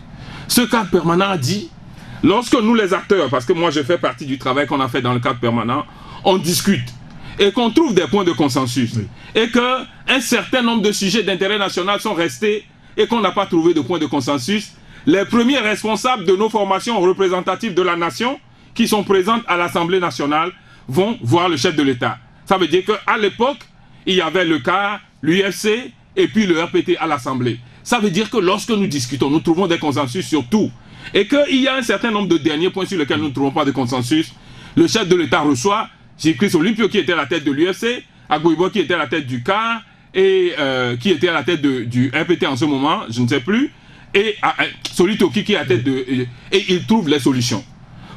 Ce cadre permanent a dit, lorsque nous les acteurs, parce que moi je fais partie du travail qu'on a fait dans le cadre permanent, on discute et qu'on trouve des points de consensus et qu'un certain nombre de sujets d'intérêt national sont restés et qu'on n'a pas trouvé de points de consensus, les premiers responsables de nos formations représentatives de la nation qui sont présentes à l'Assemblée nationale vont voir le chef de l'État. Ça veut dire qu'à l'époque, il y avait le CAR, l'UFC et puis le RPT à l'Assemblée. Ça veut dire que lorsque nous discutons, nous trouvons des consensus sur tout. Et qu'il y a un certain nombre de derniers points sur lesquels nous ne trouvons pas de consensus. Le chef de l'État reçoit J-Chris Olympio qui était à la tête de l'UFC, Agboibo qui était à la tête du CAR et qui était à la tête du RPT en ce moment, je ne sais plus, et Soli Toki qui est à la tête de... Et il trouve les solutions.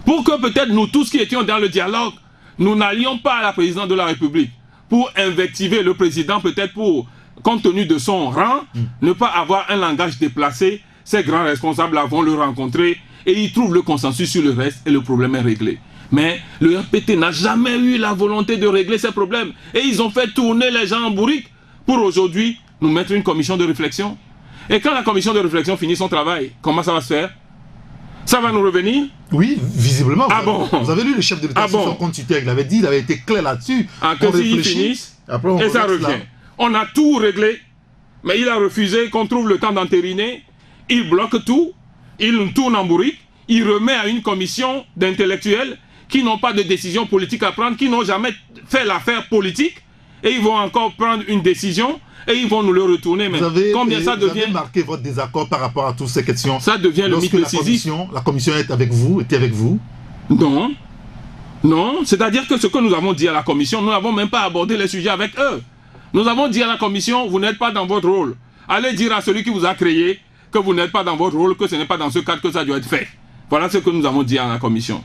Pour que peut-être nous tous qui étions dans le dialogue, nous n'allions pas à la présidence de la République pour invectiver le président, peut-être pour, compte tenu de son rang, ne pas avoir un langage déplacé. Ces grands responsables vont le rencontrer et ils trouvent le consensus sur le reste et le problème est réglé. Mais le RPT n'a jamais eu la volonté de régler ces problèmes. Et ils ont fait tourner les gens en bourrique pour aujourd'hui nous mettre une commission de réflexion. Et quand la commission de réflexion finit son travail, comment ça va se faire? Ça va nous revenir? Oui, visiblement. Vous avez lu le chef de l'État sur son compte Twitter, il avait dit, il avait été clair là-dessus. Que s'ils finissent, et ça revient. On a tout réglé, mais il a refusé qu'on trouve le temps d'entériner. Il bloque tout, il nous tourne en bourrique, il remet à une commission d'intellectuels qui n'ont pas de décision politique à prendre, qui n'ont jamais fait l'affaire politique, et ils vont encore prendre une décision, et ils vont nous le retourner. Mais combien ça devient... Vous avez marqué votre désaccord par rapport à toutes ces questions. Ça devient le mythe décisif. La commission était avec vous, Non. Non, c'est-à-dire que ce que nous avons dit à la commission, nous n'avons même pas abordé les sujets avec eux. Nous avons dit à la commission, vous n'êtes pas dans votre rôle. Allez dire à celui qui vous a créé que vous n'êtes pas dans votre rôle, que ce n'est pas dans ce cadre que ça doit être fait. Voilà ce que nous avons dit à la commission.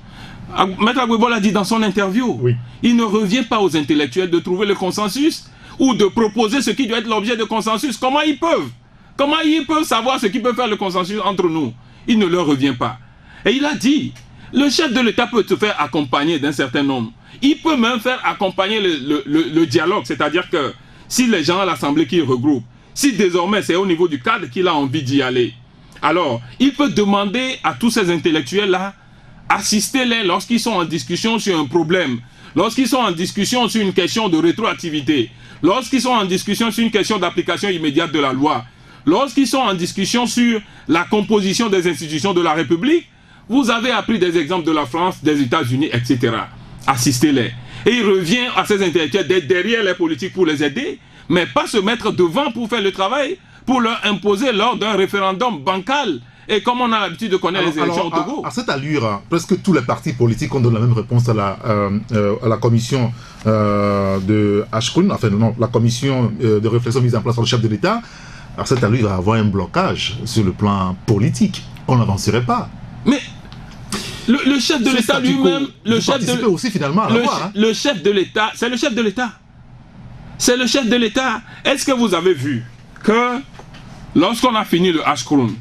Maître Agboibo l'a dit dans son interview. Oui. Il ne revient pas aux intellectuels de trouver le consensus ou de proposer ce qui doit être l'objet de consensus. Comment ils peuvent savoir ce qui peut faire le consensus entre nous? Il ne leur revient pas. Et il a dit, le chef de l'État peut se faire accompagner d'un certain nombre. Il peut même faire accompagner le dialogue. C'est-à-dire que si les gens à l'Assemblée qui regroupent, si désormais c'est au niveau du cadre qu'il a envie d'y aller, alors il peut demander à tous ces intellectuels-là, assistez-les lorsqu'ils sont en discussion sur un problème, lorsqu'ils sont en discussion sur une question de rétroactivité, lorsqu'ils sont en discussion sur une question d'application immédiate de la loi, lorsqu'ils sont en discussion sur la composition des institutions de la République. Vous avez appris des exemples de la France, des États-Unis, etc. Assistez-les. Et il revient à ces intellectuels d'être derrière les politiques pour les aider, mais pas se mettre devant pour faire le travail, pour leur imposer lors d'un référendum bancal. Et comme on a l'habitude de connaître les élections au Togo. À cette allure, presque tous les partis politiques ont donné la même réponse à la commission de Ashkroun, enfin non, la commission de réflexion mise en place par le chef de l'État. À cette allure, il va y avoir un blocage sur le plan politique. On n'avancerait pas. Mais le chef de l'État lui-même, le chef de l'État, c'est le chef de l'État. C'est le chef de l'État. Est-ce que vous avez vu que lorsqu'on a fini le Ashkroun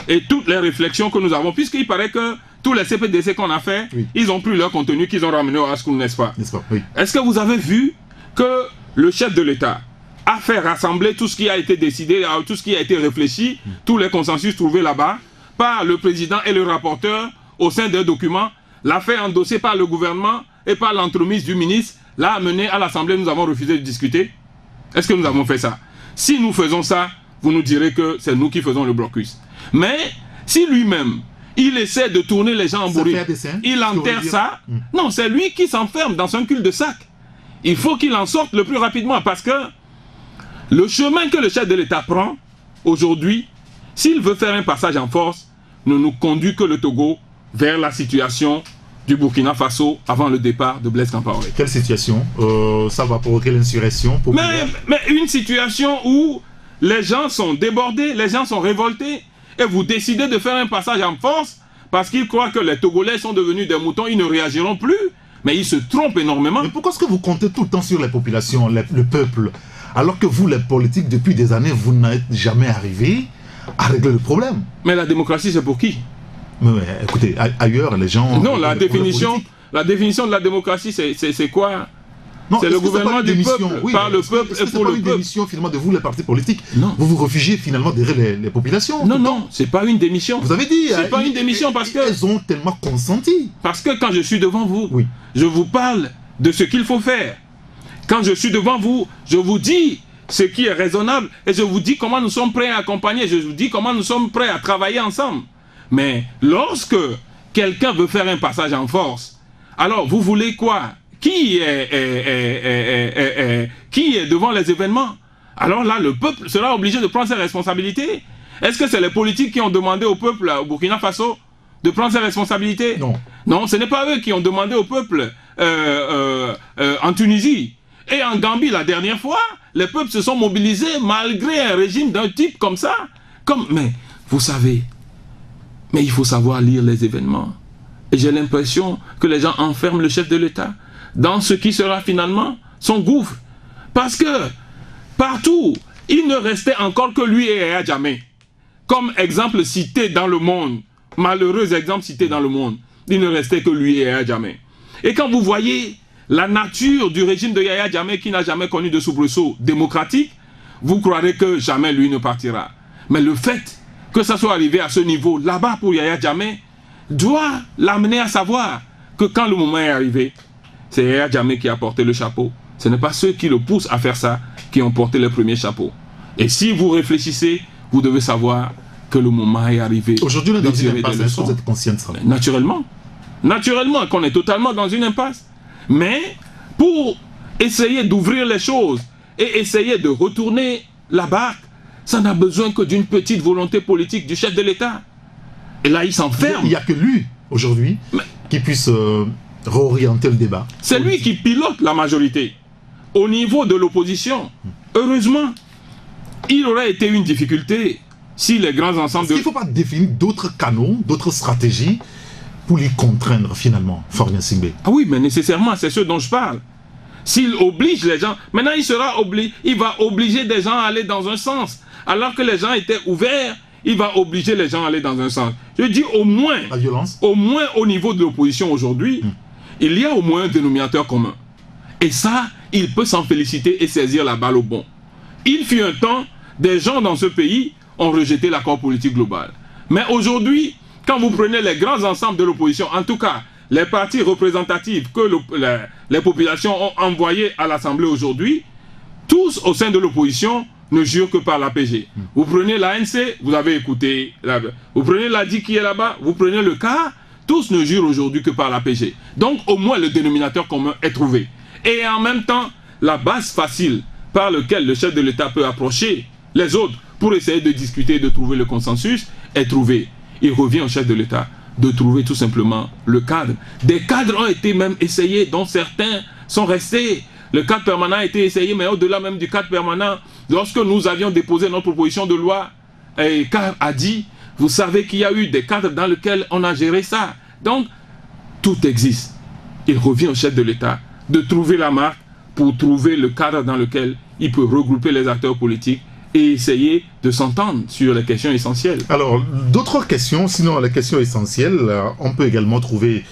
et toutes les réflexions que nous avons, puisqu'il paraît que tous les CPDC qu'on a fait, oui, ils ont pris leur contenu qu'ils ont ramené au Ashkroun, n'est-ce pas? Oui. Est-ce que vous avez vu que le chef de l'État a fait rassembler tout ce qui a été décidé, tout ce qui a été réfléchi, tous les consensus trouvés là-bas, par le président et le rapporteur au sein d'un document, l'a fait endosser par le gouvernement et par l'entremise du ministre, l'a amené à l'Assemblée, nous avons refusé de discuter? Est-ce que nous avons fait ça? Si nous faisons ça, vous nous direz que c'est nous qui faisons le blocus. Mais si lui-même, il essaie de tourner les gens en bourrique, il enterre ça, non, c'est lui qui s'enferme dans un cul-de-sac. Il faut qu'il en sorte le plus rapidement parce que le chemin que le chef de l'État prend aujourd'hui, s'il veut faire un passage en force, ne nous conduit que le Togo vers la situation du Burkina Faso avant le départ de Blaise Compaoré. Quelle situation? Ça va provoquer l'insurrection populaire. Mais une situation où les gens sont débordés, les gens sont révoltés, et vous décidez de faire un passage en force parce qu'ils croient que les Togolais sont devenus des moutons, ils ne réagiront plus. Mais ils se trompent énormément. Mais pourquoi est-ce que vous comptez tout le temps sur les populations, le peuple, alors que vous, les politiques, depuis des années, vous n'êtes jamais arrivés à régler le problème? Mais la démocratie, c'est pour qui? Mais écoutez, ailleurs, les gens... Non, la définition de la démocratie, c'est quoi? C'est le gouvernement du peuple, oui, par le peuple et pour le peuple. C'est pas une démission finalement de vous, les partis politiques. Non. Vous vous réfugiez finalement derrière les populations. Non, non, c'est pas une démission. Vous avez dit... C'est pas une démission parce que... Elles ont tellement consenti. Parce que quand je suis devant vous, oui, je vous parle de ce qu'il faut faire. Quand je suis devant vous, je vous dis ce qui est raisonnable et je vous dis comment nous sommes prêts à accompagner. Je vous dis comment nous sommes prêts à travailler ensemble. Mais lorsque quelqu'un veut faire un passage en force, alors vous voulez quoi? qui est devant les événements. Alors là, le peuple sera obligé de prendre ses responsabilités. Est-ce que c'est les politiques qui ont demandé au peuple au Burkina Faso de prendre ses responsabilités? Non. Non, ce n'est pas eux qui ont demandé au peuple en Tunisie. Et en Gambie, la dernière fois, les peuples se sont mobilisés malgré un régime d'un type comme ça. Mais vous savez, mais il faut savoir lire les événements. Et j'ai l'impression que les gens enferment le chef de l'État dans ce qui sera finalement son gouffre. Parce que partout, il ne restait encore que lui et Yaya Jammeh. Comme exemple cité dans le monde, malheureux exemple cité dans le monde, il ne restait que lui et Yaya Jammeh. Et quand vous voyez la nature du régime de Yaya Jammeh qui n'a jamais connu de soubresaut démocratique, vous croirez que jamais lui ne partira. Mais le fait que ça soit arrivé à ce niveau là-bas pour Yaya Jammeh doit l'amener à savoir que quand le moment est arrivé, c'est Yaya Jammeh qui a porté le chapeau. Ce n'est pas ceux qui le poussent à faire ça qui ont porté le premier chapeau. Et si vous réfléchissez, vous devez savoir que le moment est arrivé. Aujourd'hui, on est dans une impasse. Est-ce que vous êtes conscient de ça? Naturellement. Naturellement qu'on est totalement dans une impasse. Mais pour essayer d'ouvrir les choses et essayer de retourner la barque, ça n'a besoin que d'une petite volonté politique du chef de l'État. Et là, il s'enferme. Il n'y a que lui, aujourd'hui, qui puisse réorienter le débat. C'est lui qui pilote la majorité. Au niveau de l'opposition, heureusement, il aurait été une difficulté si les grands ensembles... Est-ce qu'il ne faut pas définir d'autres canaux, d'autres stratégies pour les contraindre finalement, Florian Singbe? Ah oui, mais nécessairement, c'est ce dont je parle. S'il oblige les gens, maintenant il va obliger des gens à aller dans un sens. Alors que les gens étaient ouverts, il va obliger les gens à aller dans un sens. Je dis au moins, la violence. Au moins au niveau de l'opposition aujourd'hui, il y a au moins un dénominateur commun. Et ça, il peut s'en féliciter et saisir la balle au bon. Il fut un temps, des gens dans ce pays ont rejeté l'accord politique global. Mais aujourd'hui, quand vous prenez les grands ensembles de l'opposition, en tout cas, les partis représentatifs que les populations ont envoyés à l'Assemblée aujourd'hui, tous au sein de l'opposition ne jurent que par l'APG. Vous prenez l'ANC, vous avez écouté, vous prenez l'ADI qui est là-bas, vous prenez le CAR, tous ne jurent aujourd'hui que par l'APG. Donc au moins le dénominateur commun est trouvé. Et en même temps, la base facile par laquelle le chef de l'État peut approcher les autres pour essayer de discuter, de trouver le consensus, est trouvée. Il revient au chef de l'État de trouver tout simplement le cadre. Des cadres ont été même essayés, dont certains sont restés. Le cadre permanent a été essayé, mais au-delà même du cadre permanent, lorsque nous avions déposé notre proposition de loi, CAR a dit, vous savez qu'il y a eu des cadres dans lesquels on a géré ça. Donc, tout existe. Il revient au chef de l'État de trouver la marque pour trouver le cadre dans lequel il peut regrouper les acteurs politiques et essayer de s'entendre sur les questions essentielles. Alors, d'autres questions, sinon la question essentielle, on peut également trouver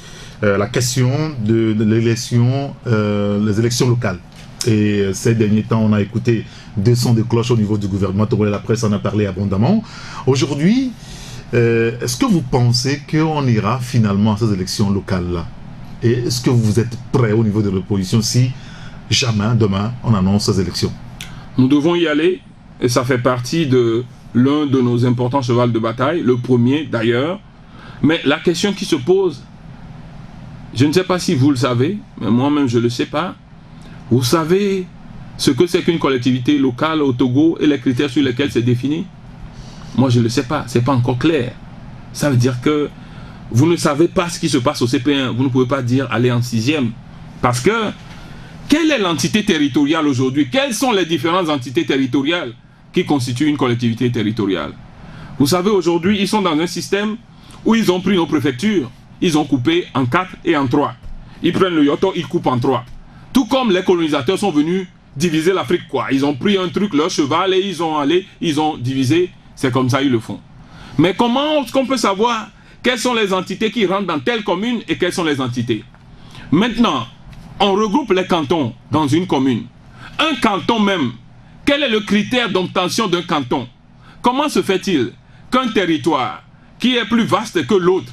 la question de l'élection, les élections locales. Et ces derniers temps, on a écouté deux sons de cloche au niveau du gouvernement togolais, la presse en a parlé abondamment. Aujourd'hui, est-ce que vous pensez qu'on ira finalement à ces élections locales-là? Et est-ce que vous êtes prêts au niveau de l'opposition si jamais, demain, on annonce ces élections? Nous devons y aller. Et ça fait partie de l'un de nos importants chevals de bataille, le premier d'ailleurs. Mais la question qui se pose, je ne sais pas si vous le savez, mais moi-même je ne le sais pas. Vous savez ce que c'est qu'une collectivité locale au Togo et les critères sur lesquels c'est défini? Moi je ne le sais pas, ce n'est pas encore clair. Ça veut dire que vous ne savez pas ce qui se passe au CP1, vous ne pouvez pas dire aller en 6e. Parce que, quelle est l'entité territoriale aujourd'hui? Quelles sont les différentes entités territoriales qui constituent une collectivité territoriale? Vous savez, aujourd'hui, ils sont dans un système où ils ont pris nos préfectures, ils ont coupé en 4 et en 3. Ils prennent le Yoto, ils coupent en 3. Tout comme les colonisateurs sont venus diviser l'Afrique, quoi. Ils ont pris un truc, leur cheval, et ils ont divisé. C'est comme ça ils le font. Mais comment est-ce qu'on peut savoir quelles sont les entités qui rentrent dans telle commune et quelles sont les entités? Maintenant, on regroupe les cantons dans une commune. Un canton même, quel est le critère d'obtention d'un canton? Comment se fait-il qu'un territoire qui est plus vaste que l'autre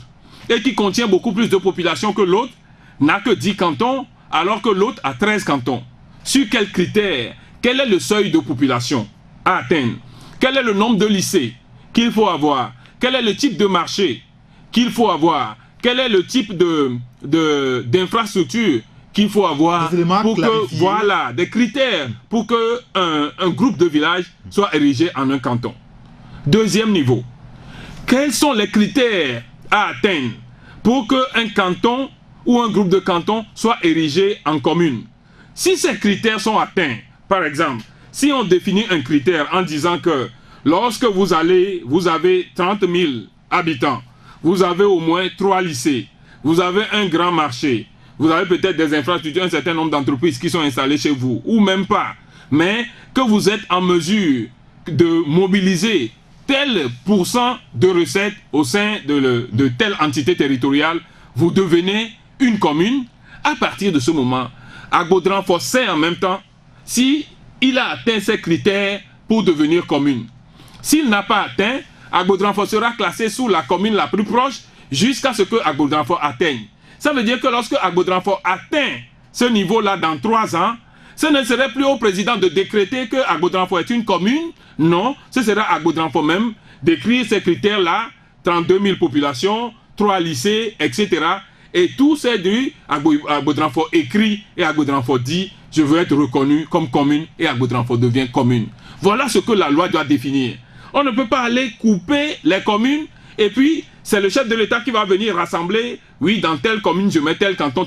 et qui contient beaucoup plus de population que l'autre n'a que 10 cantons alors que l'autre a 13 cantons? Sur quels critères? Quel est le seuil de population à atteindre? Quel est le nombre de lycées qu'il faut avoir? Quel est le type de marché qu'il faut avoir? Quel est le type d'infrastructure qu'il faut avoir pour que, voilà, des critères pour que un groupe de villages soit érigé en un canton. Deuxième niveau, quels sont les critères à atteindre pour qu'un canton ou un groupe de cantons soit érigé en commune? Si ces critères sont atteints, par exemple, si on définit un critère en disant que lorsque vous avez 30 000 habitants, vous avez au moins 3 lycées, vous avez un grand marché, vous avez peut-être des infrastructures, un certain nombre d'entreprises qui sont installées chez vous, ou même pas, mais que vous êtes en mesure de mobiliser tel pourcent de recettes au sein de telle entité territoriale, vous devenez une commune. À partir de ce moment, Agbo-Dranfort sait en même temps si il a atteint ces critères pour devenir commune. S'il n'a pas atteint, Agbo-Dranfort sera classé sous la commune la plus proche jusqu'à ce que Agbo-Dranfort atteigne. Ça veut dire que lorsque Agbo-Dranfort atteint ce niveau-là dans 3 ans, ce ne serait plus au président de décréter que Agbo-Dranfort est une commune. Non, ce sera Agbo-Dranfort même d'écrire ces critères-là, 32 000 populations, 3 lycées, etc. Et tout c'est du Agbo-Dranfort écrit et Agbo-Dranfort dit « Je veux être reconnu comme commune » et Agbo-Dranfort devient commune. Voilà ce que la loi doit définir. On ne peut pas aller couper les communes et puis c'est le chef de l'État qui va venir rassembler « Oui, dans telle commune, je mets tel canton »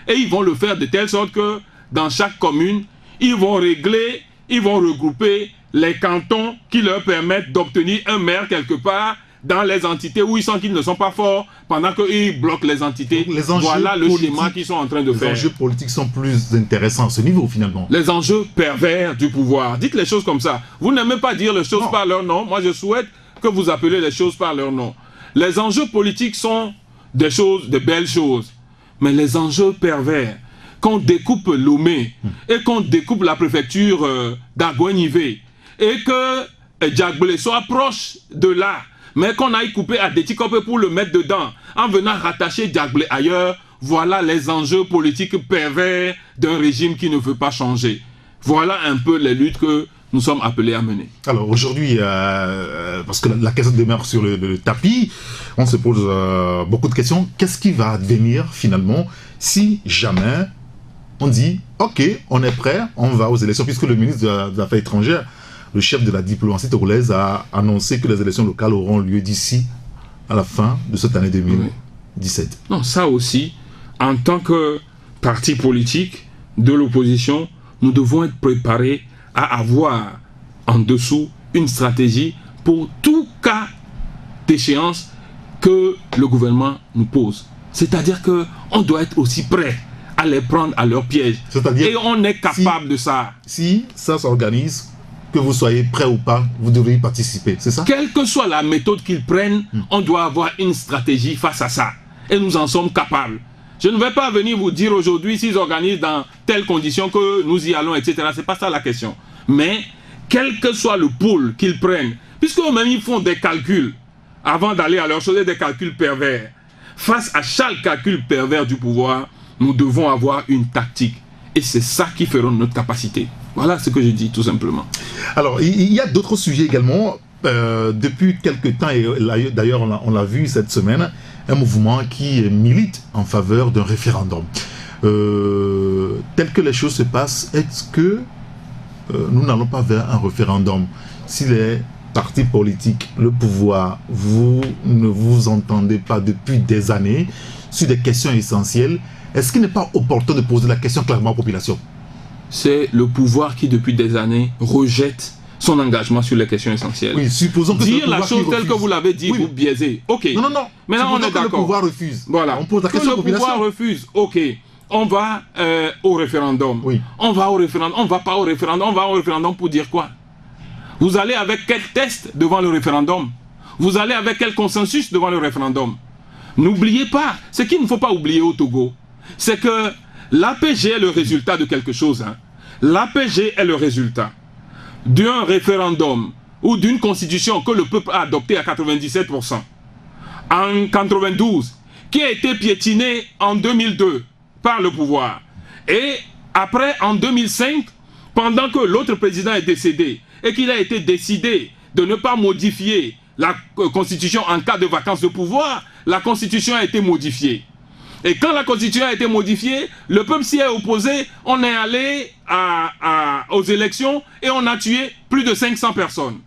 et ils vont le faire de telle sorte que dans chaque commune, ils vont régler, ils vont regrouper les cantons qui leur permettent d'obtenir un maire quelque part dans les entités où ils sentent qu'ils ne sont pas forts pendant qu'ils bloquent les entités. Voilà le schéma qu'ils sont en train de faire. Les enjeux politiques sont plus intéressants à ce niveau finalement. Les enjeux pervers du pouvoir. Dites les choses comme ça. Vous n'aimez pas dire les choses par leur nom. Moi je souhaite que vous appelez les choses par leur nom. Les enjeux politiques sont des choses, de belles choses. Mais les enjeux pervers, qu'on découpe Lomé et qu'on découpe la préfecture d'Agouenivé et que Djagblé soit proche de là, mais qu'on aille couper à Détikope pour le mettre dedans, en venant rattacher Djagblé ailleurs, voilà les enjeux politiques pervers d'un régime qui ne veut pas changer. Voilà un peu les luttes que nous sommes appelés à mener. Alors aujourd'hui, parce que la question demeure sur le tapis, on se pose beaucoup de questions. Qu'est-ce qui va advenir finalement si jamais on dit « Ok, on est prêt, on va aux élections », puisque le ministre des Affaires étrangères, le chef de la diplomatie togolaise, a annoncé que les élections locales auront lieu d'ici à la fin de cette année 2017. Non, ça aussi, en tant que parti politique de l'opposition, nous devons être préparés à avoir en dessous une stratégie pour tout cas d'échéance que le gouvernement nous pose. C'est-à-dire qu'on doit être aussi prêt à les prendre à leur piège. Et on est capable de ça. Si ça s'organise, que vous soyez prêt ou pas, vous devez y participer, c'est ça? Quelle que soit la méthode qu'ils prennent, on doit avoir une stratégie face à ça. Et nous en sommes capables. Je ne vais pas venir vous dire aujourd'hui s'ils organisent dans telles conditions que nous y allons, etc. C'est pas ça la question. Mais, quel que soit le pôle qu'ils prennent, puisque eux-mêmes ils font des calculs, avant d'aller à leur chose, des calculs pervers. Face à chaque calcul pervers du pouvoir, nous devons avoir une tactique. Et c'est ça qui fera notre capacité. Voilà ce que je dis tout simplement. Alors, il y a d'autres sujets également. Depuis quelques temps, et d'ailleurs on l'a vu cette semaine, un mouvement qui milite en faveur d'un référendum. Tel que les choses se passent, est-ce que nous n'allons pas vers un référendum? Si les partis politiques, le pouvoir, vous ne vous entendez pas depuis des années sur des questions essentielles, est-ce qu'il n'est pas opportun de poser la question clairement aux populations? C'est le pouvoir qui, depuis des années, rejette son engagement sur les questions essentielles. Oui, supposons que dire la chose telle que vous l'avez dit, vous biaisez. Ok. Non. Maintenant, on est d'accord. Le pouvoir refuse. Voilà. On pose la question aux populations. Le pouvoir refuse. Ok. On va au référendum. Oui. On va au référendum. On ne va pas au référendum. On va au référendum pour dire quoi? Vous allez avec quel test devant le référendum? Vous allez avec quel consensus devant le référendum? N'oubliez pas, ce qu'il ne faut pas oublier au Togo, c'est que l'APG est le résultat de quelque chose. L'APG est le résultat d'un référendum ou d'une constitution que le peuple a adoptée à 97%. En 92, qui a été piétinée en 2002 par le pouvoir. Et après, en 2005, pendant que l'autre président est décédé et qu'il a été décidé de ne pas modifier la constitution en cas de vacance de pouvoir, la constitution a été modifiée. Et quand la Constitution a été modifiée, le peuple s'y est opposé, on est allé aux élections et on a tué plus de 500 personnes.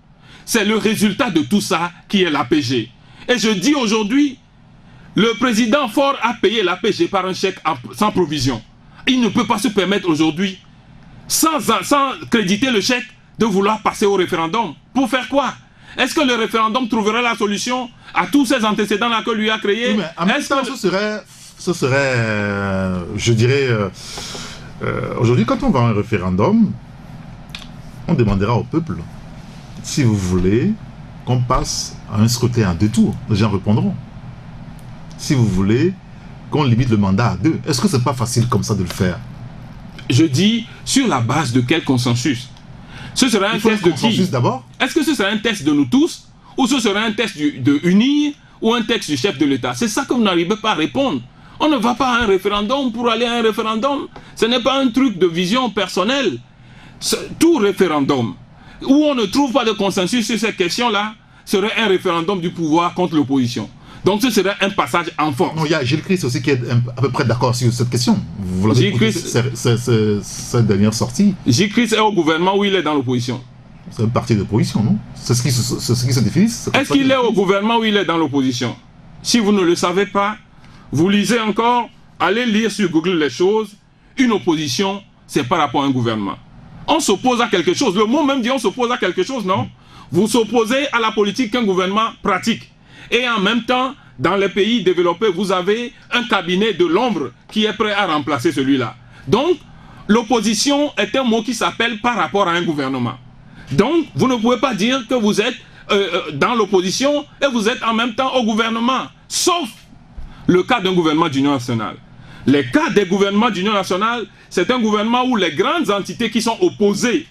C'est le résultat de tout ça qui est l'APG. Et je dis aujourd'hui, le président Faure a payé l'APG par un chèque sans provision. Il ne peut pas se permettre aujourd'hui, sans créditer le chèque, de vouloir passer au référendum. Pour faire quoi? Est-ce que le référendum trouverait la solution à tous ces antécédents-là que lui a créés? Oui, mais en même temps, ce serait, je dirais, aujourd'hui, quand on va à un référendum, on demandera au peuple, si vous voulez qu'on passe à un scrutin à 2 tours, les gens répondront. Si vous voulez qu'on limite le mandat à 2, est-ce que c'est pas facile comme ça de le faire? Je dis, sur la base de quel consensus? Ce serait un test de qui? D'abord. Est-ce que ce serait un test de nous tous? Ou ce serait un test de UNIR? Ou un texte du chef de l'État? C'est ça que vous n'arrivez pas à répondre. On ne va pas à un référendum pour aller à un référendum. Ce n'est pas un truc de vision personnelle. Tout référendum où on ne trouve pas de consensus sur ces questions-là serait un référendum du pouvoir contre l'opposition. Donc ce serait un passage en force. Non, il y a Gilles Christ aussi qui est à peu près d'accord sur cette question. Vous l'avez écouté, cette dernière sortie. Gilles Christ est au gouvernement ou il est dans l'opposition? C'est un parti d'opposition, non? C'est ce qui se définit. Est-ce qu'il est au gouvernement ou il est dans l'opposition? Si vous ne le savez pas, vous lisez encore, allez lire sur Google les choses. Une opposition, c'est par rapport à un gouvernement. On s'oppose à quelque chose. Le mot même dit on s'oppose à quelque chose, non? Vous s'opposez à la politique qu'un gouvernement pratique. Et en même temps, dans les pays développés, vous avez un cabinet de l'ombre qui est prêt à remplacer celui-là. Donc, l'opposition est un mot qui s'appelle par rapport à un gouvernement. Donc, vous ne pouvez pas dire que vous êtes dans l'opposition et vous êtes en même temps au gouvernement. Sauf le cas d'un gouvernement d'union nationale. Les cas des gouvernements d'union nationale, c'est un gouvernement où les grandes entités qui sont opposées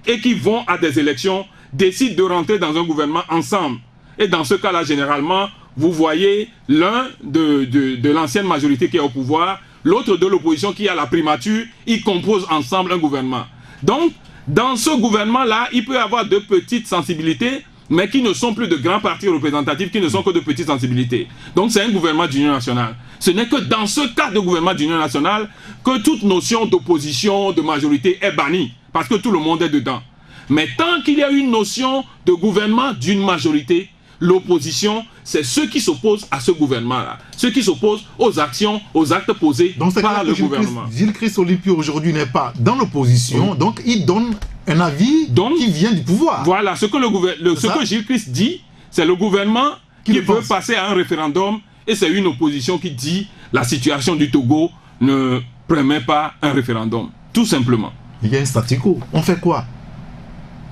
et qui vont à des élections décident de rentrer dans un gouvernement ensemble. Et dans ce cas-là, généralement, vous voyez l'un de l'ancienne majorité qui est au pouvoir, l'autre de l'opposition qui a la primature, ils composent ensemble un gouvernement. Donc, dans ce gouvernement-là, il peut y avoir de petites sensibilités, mais qui ne sont plus de grands partis représentatifs, qui ne sont que de petites sensibilités. Donc, c'est un gouvernement d'union nationale. Ce n'est que dans ce cas de gouvernement d'union nationale que toute notion d'opposition, de majorité est bannie, parce que tout le monde est dedans. Mais tant qu'il y a une notion de gouvernement d'une majorité, l'opposition, c'est ceux qui s'opposent à ce gouvernement-là. Ceux qui s'opposent aux actions, aux actes posés par le gouvernement. Gilles Christ Olympio aujourd'hui n'est pas dans l'opposition, donc il donne un avis qui vient du pouvoir. Voilà, ce que Gilles Christ dit, c'est le gouvernement qui veut passer à un référendum et c'est une opposition qui dit la situation du Togo ne permet pas un référendum. Tout simplement. Il y a un statu quo. On fait quoi?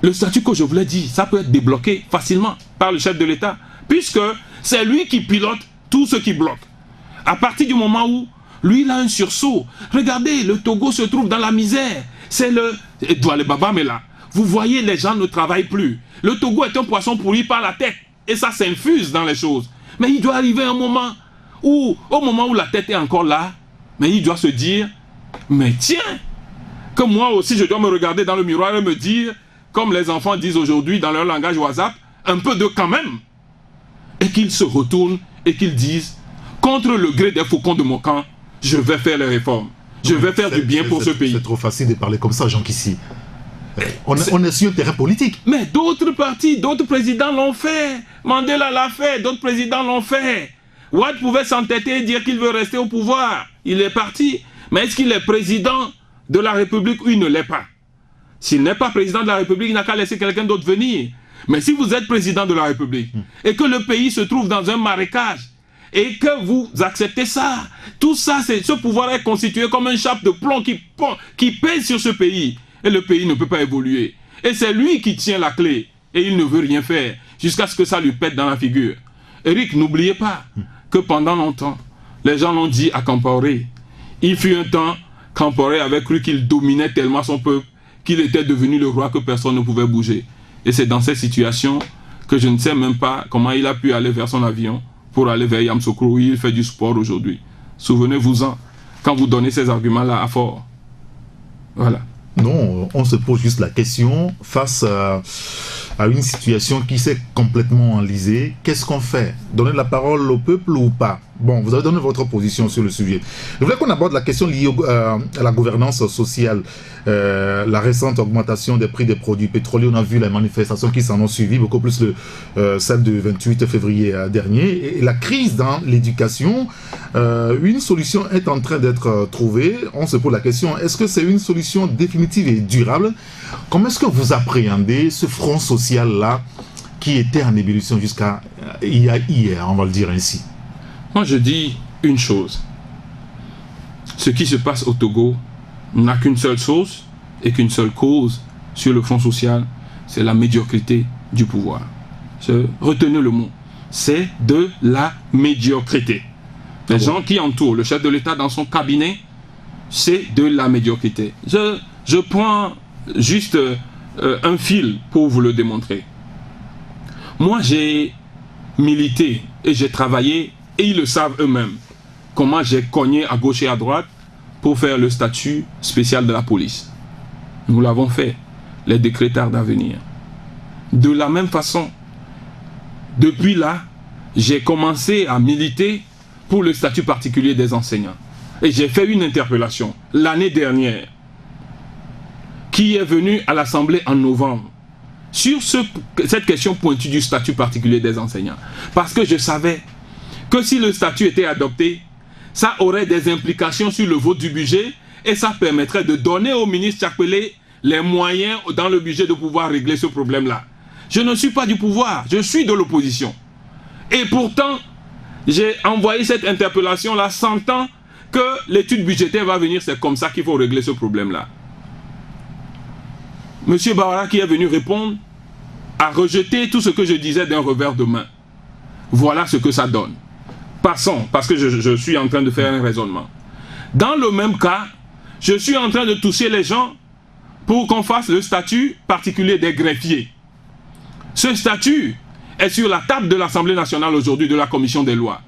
Le statu quo, je vous l'ai dit, ça peut être débloqué facilement par le chef de l'État, puisque c'est lui qui pilote tout ce qui bloque. À partir du moment où lui, il a un sursaut. Regardez, le Togo se trouve dans la misère. C'est le Douale Baba, mais là, vous voyez, les gens ne travaillent plus. Le Togo est un poisson pourri par la tête, et ça s'infuse dans les choses. Mais il doit arriver un moment où, au moment où la tête est encore là, mais il doit se dire, mais tiens, que moi aussi je dois me regarder dans le miroir et me dire, comme les enfants disent aujourd'hui dans leur langage WhatsApp, un peu de quand même. Et qu'ils se retournent et qu'ils disent, contre le gré des faucons de mon camp, je vais faire les réformes. Je vais faire du bien pour ce pays. C'est trop facile de parler comme ça, Jean Kissi. On est sur un terrain politique. Mais d'autres partis, d'autres présidents l'ont fait. Mandela l'a fait, d'autres présidents l'ont fait. Ouad pouvait s'entêter et dire qu'il veut rester au pouvoir. Il est parti. Mais est-ce qu'il est président de la République ou il ne l'est pas? S'il n'est pas président de la République, il n'a qu'à laisser quelqu'un d'autre venir. Mais si vous êtes président de la République et que le pays se trouve dans un marécage et que vous acceptez ça, tout ça, ce pouvoir est constitué comme un chape de plomb qui pèse sur ce pays. Et le pays ne peut pas évoluer. Et c'est lui qui tient la clé. Et il ne veut rien faire jusqu'à ce que ça lui pète dans la figure. Eric, n'oubliez pas que pendant longtemps, les gens l'ont dit à Compaoré. Il fut un temps, Compaoré avait cru qu'il dominait tellement son peuple qu'il était devenu le roi que personne ne pouvait bouger. Et c'est dans cette situation que je ne sais même pas comment il a pu aller vers son avion pour aller vers Yamoussoukro où il fait du sport aujourd'hui. Souvenez-vous-en, quand vous donnez ces arguments-là à Faure. Voilà. Non, on se pose juste la question face à une situation qui s'est complètement enlisée. Qu'est-ce qu'on fait? Donner la parole au peuple ou pas? Bon, vous avez donné votre position sur le sujet. Je voulais qu'on aborde la question liée à la gouvernance sociale. La récente augmentation des prix des produits pétroliers, on a vu les manifestations qui s'en ont suivi, beaucoup plus celle du 28 février dernier. Et la crise dans l'éducation, une solution est en train d'être trouvée. On se pose la question, est-ce que c'est une solution définitive et durable? Comment est-ce que vous appréhendez ce front social-là qui était en ébullition jusqu'à hier, on va le dire ainsi? Moi, je dis une chose. Ce qui se passe au Togo n'a qu'une seule source et qu'une seule cause sur le front social, c'est la médiocrité du pouvoir. Retenez le mot. C'est de la médiocrité. Les gens qui entourent le chef de l'État dans son cabinet, c'est de la médiocrité. Je prends juste un fil pour vous le démontrer. Moi, j'ai milité et j'ai travaillé, et ils le savent eux-mêmes, comment j'ai cogné à gauche et à droite pour faire le statut spécial de la police. Nous l'avons fait. Les décrets tardent à venir. De la même façon, depuis là, j'ai commencé à militer pour le statut particulier des enseignants. Et j'ai fait une interpellation l'année dernière qui est venue à l'Assemblée en novembre sur cette question pointue du statut particulier des enseignants. Parce que je savais que si le statut était adopté, ça aurait des implications sur le vote du budget et ça permettrait de donner au ministre Tchapelé les moyens dans le budget de pouvoir régler ce problème-là. Je ne suis pas du pouvoir, je suis de l'opposition. Et pourtant, j'ai envoyé cette interpellation-là sentant que l'étude budgétaire va venir, c'est comme ça qu'il faut régler ce problème-là. Monsieur Bawara qui est venu répondre a rejeté tout ce que je disais d'un revers de main. Voilà ce que ça donne. Passons, parce que je suis en train de faire un raisonnement. Dans le même cas, je suis en train de toucher les gens pour qu'on fasse le statut particulier des greffiers. Ce statut est sur la table de l'Assemblée nationale aujourd'hui, de la Commission des lois.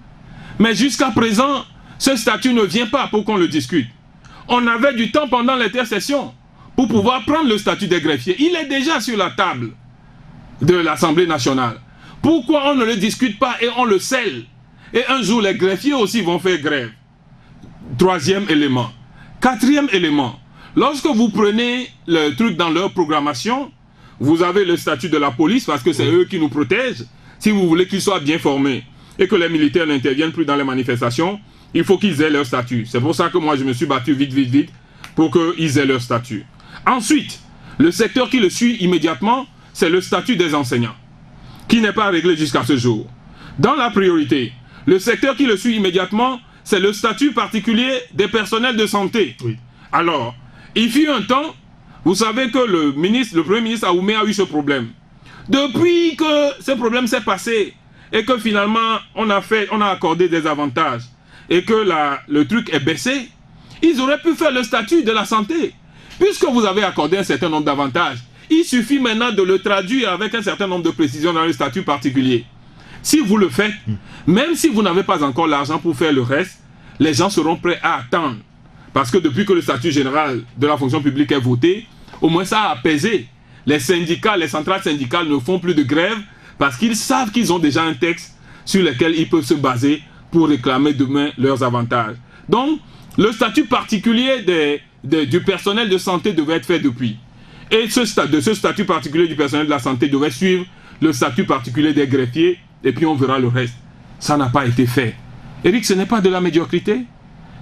Mais jusqu'à présent, ce statut ne vient pas pour qu'on le discute. On avait du temps pendant l'intercession pour pouvoir prendre le statut des greffiers. Il est déjà sur la table de l'Assemblée nationale. Pourquoi on ne le discute pas et on le scelle? Et un jour, les greffiers aussi vont faire grève. Troisième élément. Quatrième élément. Lorsque vous prenez le truc dans leur programmation, vous avez le statut de la police parce que c'est eux qui nous protègent. Si vous voulez qu'ils soient bien formés et que les militaires n'interviennent plus dans les manifestations, il faut qu'ils aient leur statut. C'est pour ça que moi, je me suis battu vite pour qu'ils aient leur statut. Ensuite, le secteur qui le suit immédiatement, c'est le statut des enseignants, qui n'est pas réglé jusqu'à ce jour. Dans la priorité, le secteur qui le suit immédiatement, c'est le statut particulier des personnels de santé. Oui. Alors, il fut un temps, vous savez que le Premier ministre Aoumé a eu ce problème. Depuis que ce problème s'est passé et que finalement on a accordé des avantages et que le truc est baissé, ils auraient pu faire le statut de la santé. Puisque vous avez accordé un certain nombre d'avantages, il suffit maintenant de le traduire avec un certain nombre de précisions dans le statut particulier. Si vous le faites, même si vous n'avez pas encore l'argent pour faire le reste, les gens seront prêts à attendre. Parce que depuis que le statut général de la fonction publique est voté, au moins ça a apaisé. Les syndicats, les centrales syndicales ne font plus de grève parce qu'ils savent qu'ils ont déjà un texte sur lequel ils peuvent se baser pour réclamer demain leurs avantages. Donc, le statut particulier du personnel de santé devait être fait depuis. Et de ce statut particulier du personnel de la santé devait suivre le statut particulier des greffiers et puis on verra le reste. Ça n'a pas été fait. Eric, ce n'est pas de la médiocrité.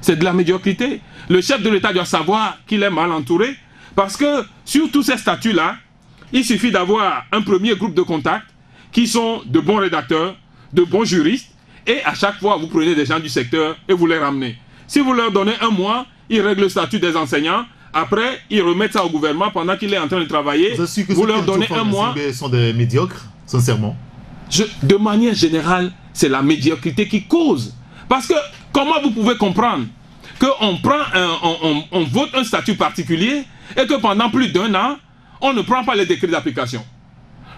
C'est de la médiocrité. Le chef de l'État doit savoir qu'il est mal entouré parce que sur tous ces statuts-là, il suffit d'avoir un premier groupe de contacts qui sont de bons rédacteurs, de bons juristes et à chaque fois, vous prenez des gens du secteur et vous les ramenez. Si vous leur donnez un mois, ils règlent le statut des enseignants. Après, ils remettent ça au gouvernement pendant qu'il est en train de travailler. Vous leur donnez un mois. Sont des médiocres, sincèrement. De manière générale, c'est la médiocrité qui cause. Parce que comment vous pouvez comprendre qu'on on vote un statut particulier et que pendant plus d'un an, on ne prend pas les décrets d'application?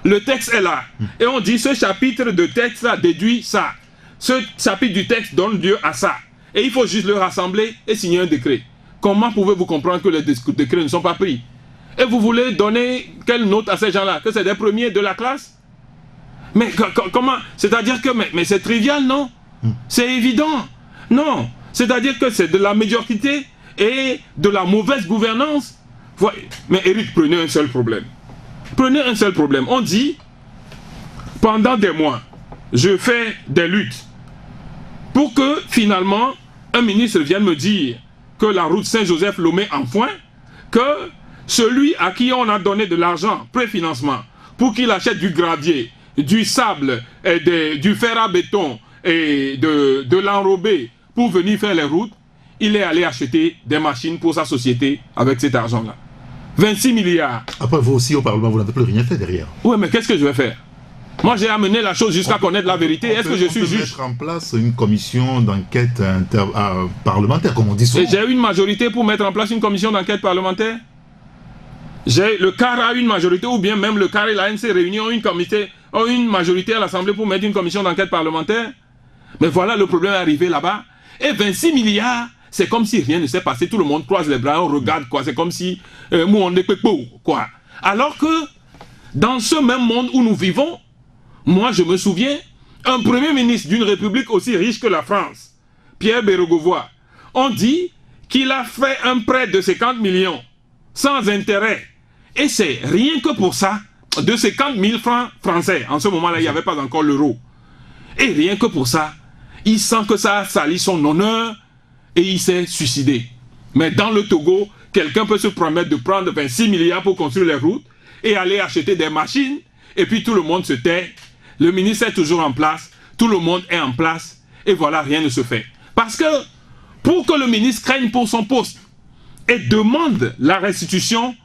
Le texte est là. Et on dit ce chapitre de texte là déduit ça. Ce chapitre du texte donne lieu à ça. Et il faut juste le rassembler et signer un décret. Comment pouvez-vous comprendre que les décrets ne sont pas pris? Et vous voulez donner quelle note à ces gens-là? Que c'est des premiers de la classe? Mais comment? C'est-à-dire que mais c'est trivial, non? C'est évident. Non. C'est-à-dire que c'est de la médiocrité et de la mauvaise gouvernance. Mais Eric, prenez un seul problème. Prenez un seul problème. On dit, pendant des mois, je fais des luttes pour que finalement, un ministre vienne me dire que la route Saint-Joseph-Lomé en foin, que celui à qui on a donné de l'argent, préfinancement, pour qu'il achète du gravier, du sable, et du fer à béton et de l'enrobé pour venir faire les routes, il est allé acheter des machines pour sa société avec cet argent-là. 26 milliards. Après, vous aussi, au Parlement, vous n'avez plus rien fait derrière. Oui, mais qu'est-ce que je vais faire? Moi, j'ai amené la chose jusqu'à connaître la vérité. Est-ce que je suis juge? Mettre en place une commission d'enquête parlementaire, comme on dit souvent. Et j'ai une majorité pour mettre en place une commission d'enquête parlementaire? Le CAR a une majorité, ou bien même le CAR et l'ANC réunis ont une majorité à l'Assemblée pour mettre une commission d'enquête parlementaire? Mais voilà, le problème est arrivé là-bas. Et 26 milliards, c'est comme si rien ne s'est passé. Tout le monde croise les bras, on regarde, quoi. C'est comme si on est quoi. Alors que, dans ce même monde où nous vivons, moi je me souviens, un premier ministre d'une république aussi riche que la France, Pierre Bérégovoy, on dit qu'il a fait un prêt de 50 millions, sans intérêt. Et c'est rien que pour ça, de 50 000 francs français. En ce moment-là, il n'y avait pas encore l'euro. Et rien que pour ça, il sent que ça a sali son honneur et il s'est suicidé. Mais dans le Togo, quelqu'un peut se permettre de prendre 26 milliards pour construire les routes et aller acheter des machines, et puis tout le monde se tait. Le ministre est toujours en place, tout le monde est en place, et voilà, rien ne se fait. Parce que, pour que le ministre craigne pour son poste et demande la restitution,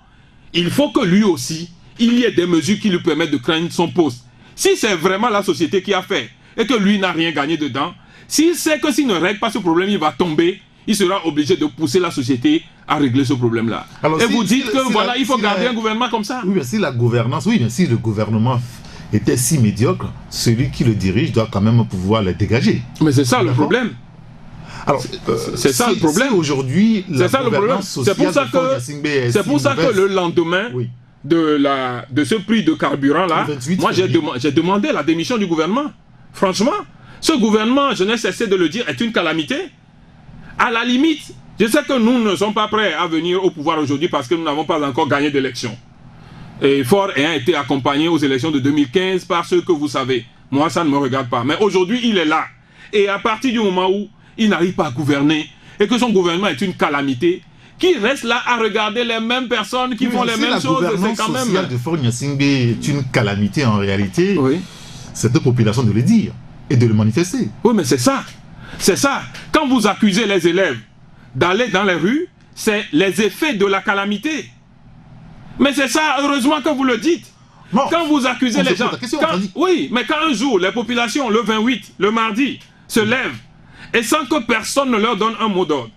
il faut que lui aussi, il y ait des mesures qui lui permettent de craindre son poste. Si c'est vraiment la société qui a fait, et que lui n'a rien gagné dedans, s'il sait que s'il ne règle pas ce problème, il va tomber, il sera obligé de pousser la société à régler ce problème-là. Et vous dites que voilà, il faut garder un gouvernement comme ça. Oui, mais si la gouvernance, oui, mais si le gouvernement était si médiocre, celui qui le dirige doit quand même pouvoir le dégager. Mais c'est ça le problème. Alors, c'est ça le problème. Aujourd'hui, la gouvernance sociale c'est pour ça que le lendemain de ce prix de carburant là, moi j'ai demandé la démission du gouvernement. Franchement, ce gouvernement, je n'ai cessé de le dire, est une calamité. À la limite, je sais que nous ne sommes pas prêts à venir au pouvoir aujourd'hui parce que nous n'avons pas encore gagné d'élection. Et fort ayant été accompagné aux élections de 2015 par ceux que vous savez. Moi, ça ne me regarde pas. Mais aujourd'hui, il est là. Et à partir du moment où il n'arrive pas à gouverner et que son gouvernement est une calamité, qui reste là à regarder les mêmes personnes qui font les mêmes choses, c'est quand même... Si la gouvernance sociale de Faure Gnassingbé est une calamité en réalité, c'est aux populations de le dire et de le manifester. Oui, mais c'est ça. C'est ça. Quand vous accusez les élèves d'aller dans les rues, c'est les effets de la calamité. Mais c'est ça, heureusement que vous le dites. Non, quand vous accusez les gens... Oui, mais quand un jour, les populations, le 28, le mardi, se lèvent, et sans que personne ne leur donne un mot d'ordre,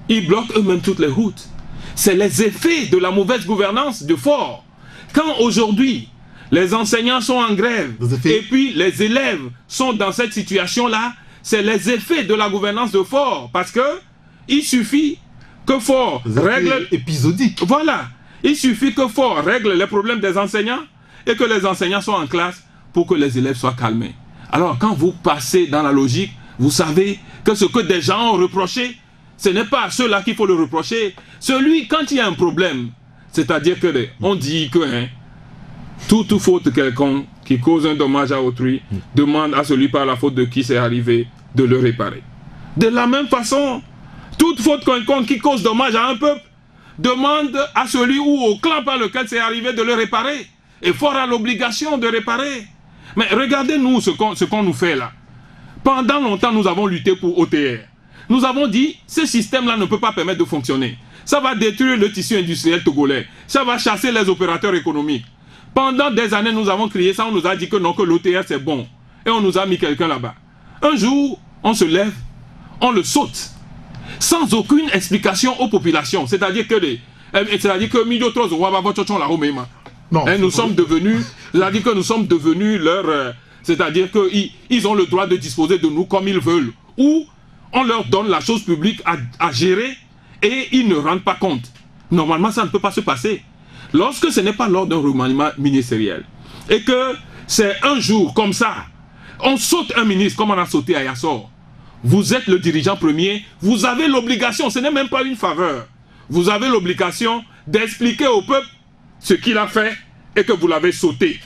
ils bloquent eux-mêmes toutes les routes. C'est les effets de la mauvaise gouvernance de Faure. Quand aujourd'hui, les enseignants sont en grève, et puis les élèves sont dans cette situation-là, c'est les effets de la gouvernance de Faure. Parce que il suffit que Faure règle... épisodique. Voilà. Il suffit que Faure règle les problèmes des enseignants et que les enseignants soient en classe pour que les élèves soient calmés. Alors quand vous passez dans la logique, vous savez que ce que des gens ont reproché, ce n'est pas à ceux-là qu'il faut le reprocher. Celui, quand il y a un problème, c'est-à-dire que on dit que toute faute quelconque qui cause un dommage à autrui demande à celui par la faute de qui c'est arrivé de le réparer. De la même façon, toute faute quelconque qui cause dommage à un peuple demande à celui ou au clan par lequel c'est arrivé de le réparer. Et Faure a l'obligation de réparer. Mais regardez-nous ce qu'on nous fait là. Pendant longtemps, nous avons lutté pour OTR. Nous avons dit, ce système-là ne peut pas permettre de fonctionner. Ça va détruire le tissu industriel togolais. Ça va chasser les opérateurs économiques. Pendant des années, nous avons crié ça, on nous a dit que non, que l'OTR c'est bon. Et on nous a mis quelqu'un là-bas. Un jour, on se lève, on le saute. Sans aucune explication aux populations. C'est-à-dire que nous sommes devenus, c'est-à-dire que nous sommes devenus leur... c'est-à-dire qu'ils ont le droit de disposer de nous comme ils veulent. Ou on leur donne la chose publique à gérer et ils ne rendent pas compte. Normalement, ça ne peut pas se passer. Lorsque ce n'est pas lors d'un remaniement ministériel et que c'est un jour comme ça, On saute un ministre comme on a sauté à Yassor. Vous êtes le dirigeant premier, vous avez l'obligation, ce n'est même pas une faveur, vous avez l'obligation d'expliquer au peuple ce qu'il a fait et que vous l'avez sauté.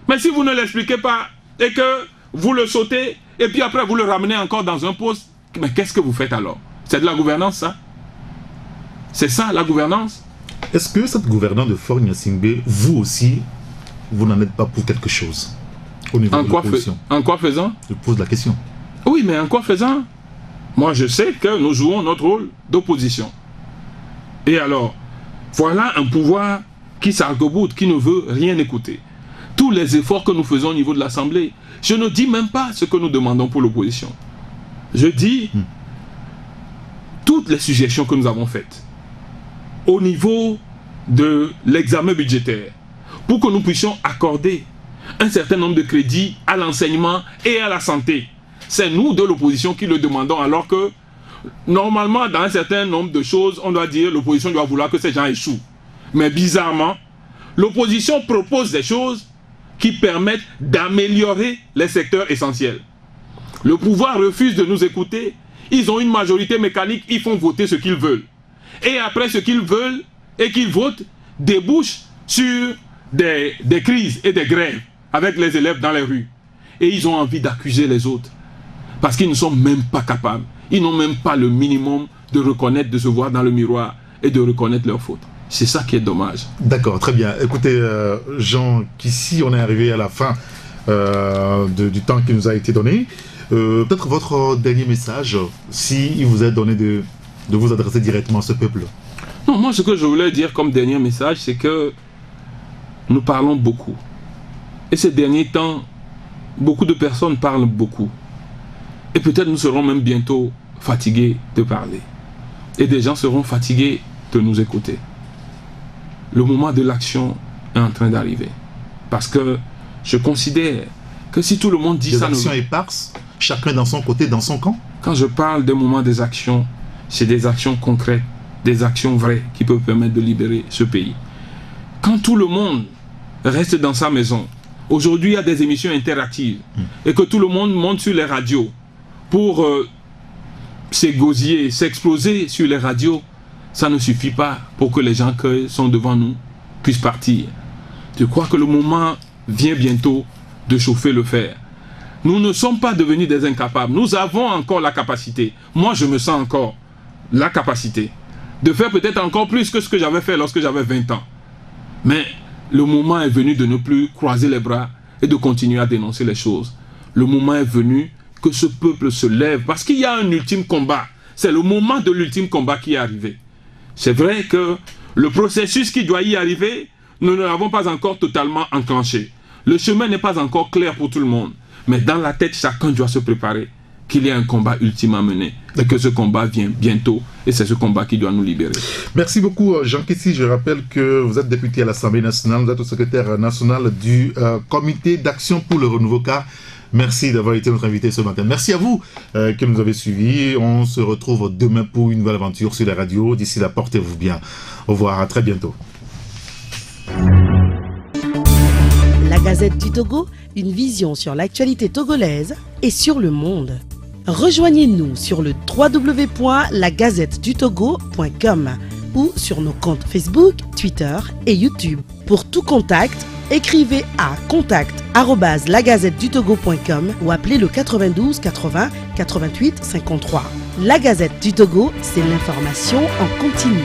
Mais si vous ne l'expliquez pas et que vous le sautez et puis après vous le ramenez encore dans un poste, mais qu'est-ce que vous faites alors? C'est de la gouvernance, ça? C'est ça la gouvernance? Est-ce que cette gouvernance de Faure Gnassingbé, vous aussi, vous n'en êtes pas pour quelque chose au niveau de l'opposition? En quoi faisant? Je pose la question. Oui, mais en quoi faisant? Moi, je sais que nous jouons notre rôle d'opposition. Et alors, voilà un pouvoir qui s'arc-boute, qui ne veut rien écouter. Tous les efforts que nous faisons au niveau de l'Assemblée, je ne dis même pas ce que nous demandons pour l'opposition. Je dis toutes les suggestions que nous avons faites au niveau de l'examen budgétaire pour que nous puissions accorder un certain nombre de crédits à l'enseignement et à la santé. C'est nous de l'opposition qui le demandons, alors que normalement dans un certain nombre de choses, on doit dire l'opposition doit vouloir que ces gens échouent. Mais bizarrement, l'opposition propose des choses qui permettent d'améliorer les secteurs essentiels. Le pouvoir refuse de nous écouter. Ils ont une majorité mécanique, ils font voter ce qu'ils veulent. Et après ce qu'ils veulent et qu'ils votent, débouche sur des crises et des grèves avec les élèves dans les rues. Et ils ont envie d'accuser les autres. Parce qu'ils ne sont même pas capables. Ils n'ont même pas le minimum de reconnaître, de se voir dans le miroir et de reconnaître leurs fautes. C'est ça qui est dommage. D'accord, très bien. Écoutez, Jean, qu'ici on est arrivé à la fin du temps qui nous a été donné. Peut-être votre dernier message, s'il vous est donné de vous adresser directement à ce peuple. Non, moi ce que je voulais dire comme dernier message, c'est que nous parlons beaucoup. Et ces derniers temps, beaucoup de personnes parlent beaucoup. Et peut-être nous serons même bientôt fatigués de parler. Et des gens seront fatigués de nous écouter. Le moment de l'action est en train d'arriver. Parce que je considère que si tout le monde dit ça... Des actions éparses, chacun dans son côté, dans son camp. Quand je parle des moments des actions, c'est des actions concrètes, des actions vraies qui peuvent permettre de libérer ce pays. Quand tout le monde reste dans sa maison, aujourd'hui il y a des émissions interactives, et que tout le monde monte sur les radios pour s'égosiller, s'exploser sur les radios, ça ne suffit pas pour que les gens qui sont devant nous puissent partir. Je crois que le moment vient bientôt de chauffer le fer. Nous ne sommes pas devenus des incapables. Nous avons encore la capacité. Moi, je me sens encore la capacité de faire peut-être encore plus que ce que j'avais fait lorsque j'avais 20 ans. Mais le moment est venu de ne plus croiser les bras et de continuer à dénoncer les choses. Le moment est venu que ce peuple se lève parce qu'il y a un ultime combat. C'est le moment de l'ultime combat qui est arrivé. C'est vrai que le processus qui doit y arriver, nous ne l'avons pas encore totalement enclenché. Le chemin n'est pas encore clair pour tout le monde. Mais dans la tête, chacun doit se préparer qu'il y a un combat ultime à mener. Et que ce combat vient bientôt. Et c'est ce combat qui doit nous libérer. Merci beaucoup, Jean Kessi. Je rappelle que vous êtes député à l'Assemblée nationale. Vous êtes le secrétaire national du Comité d'action pour le renouveau car. Merci d'avoir été notre invité ce matin. Merci à vous qui nous avez suivis. On se retrouve demain pour une nouvelle aventure sur la radio. D'ici là, portez-vous bien. Au revoir, à très bientôt. La Gazette du Togo, une vision sur l'actualité togolaise et sur le monde. Rejoignez-nous sur le www.lagazettedutogo.com ou sur nos comptes Facebook, Twitter et YouTube. Pour tout contact, écrivez à contact@lagazettedutogo.com ou appelez le 92 80 88 53. La Gazette du Togo, c'est l'information en continu.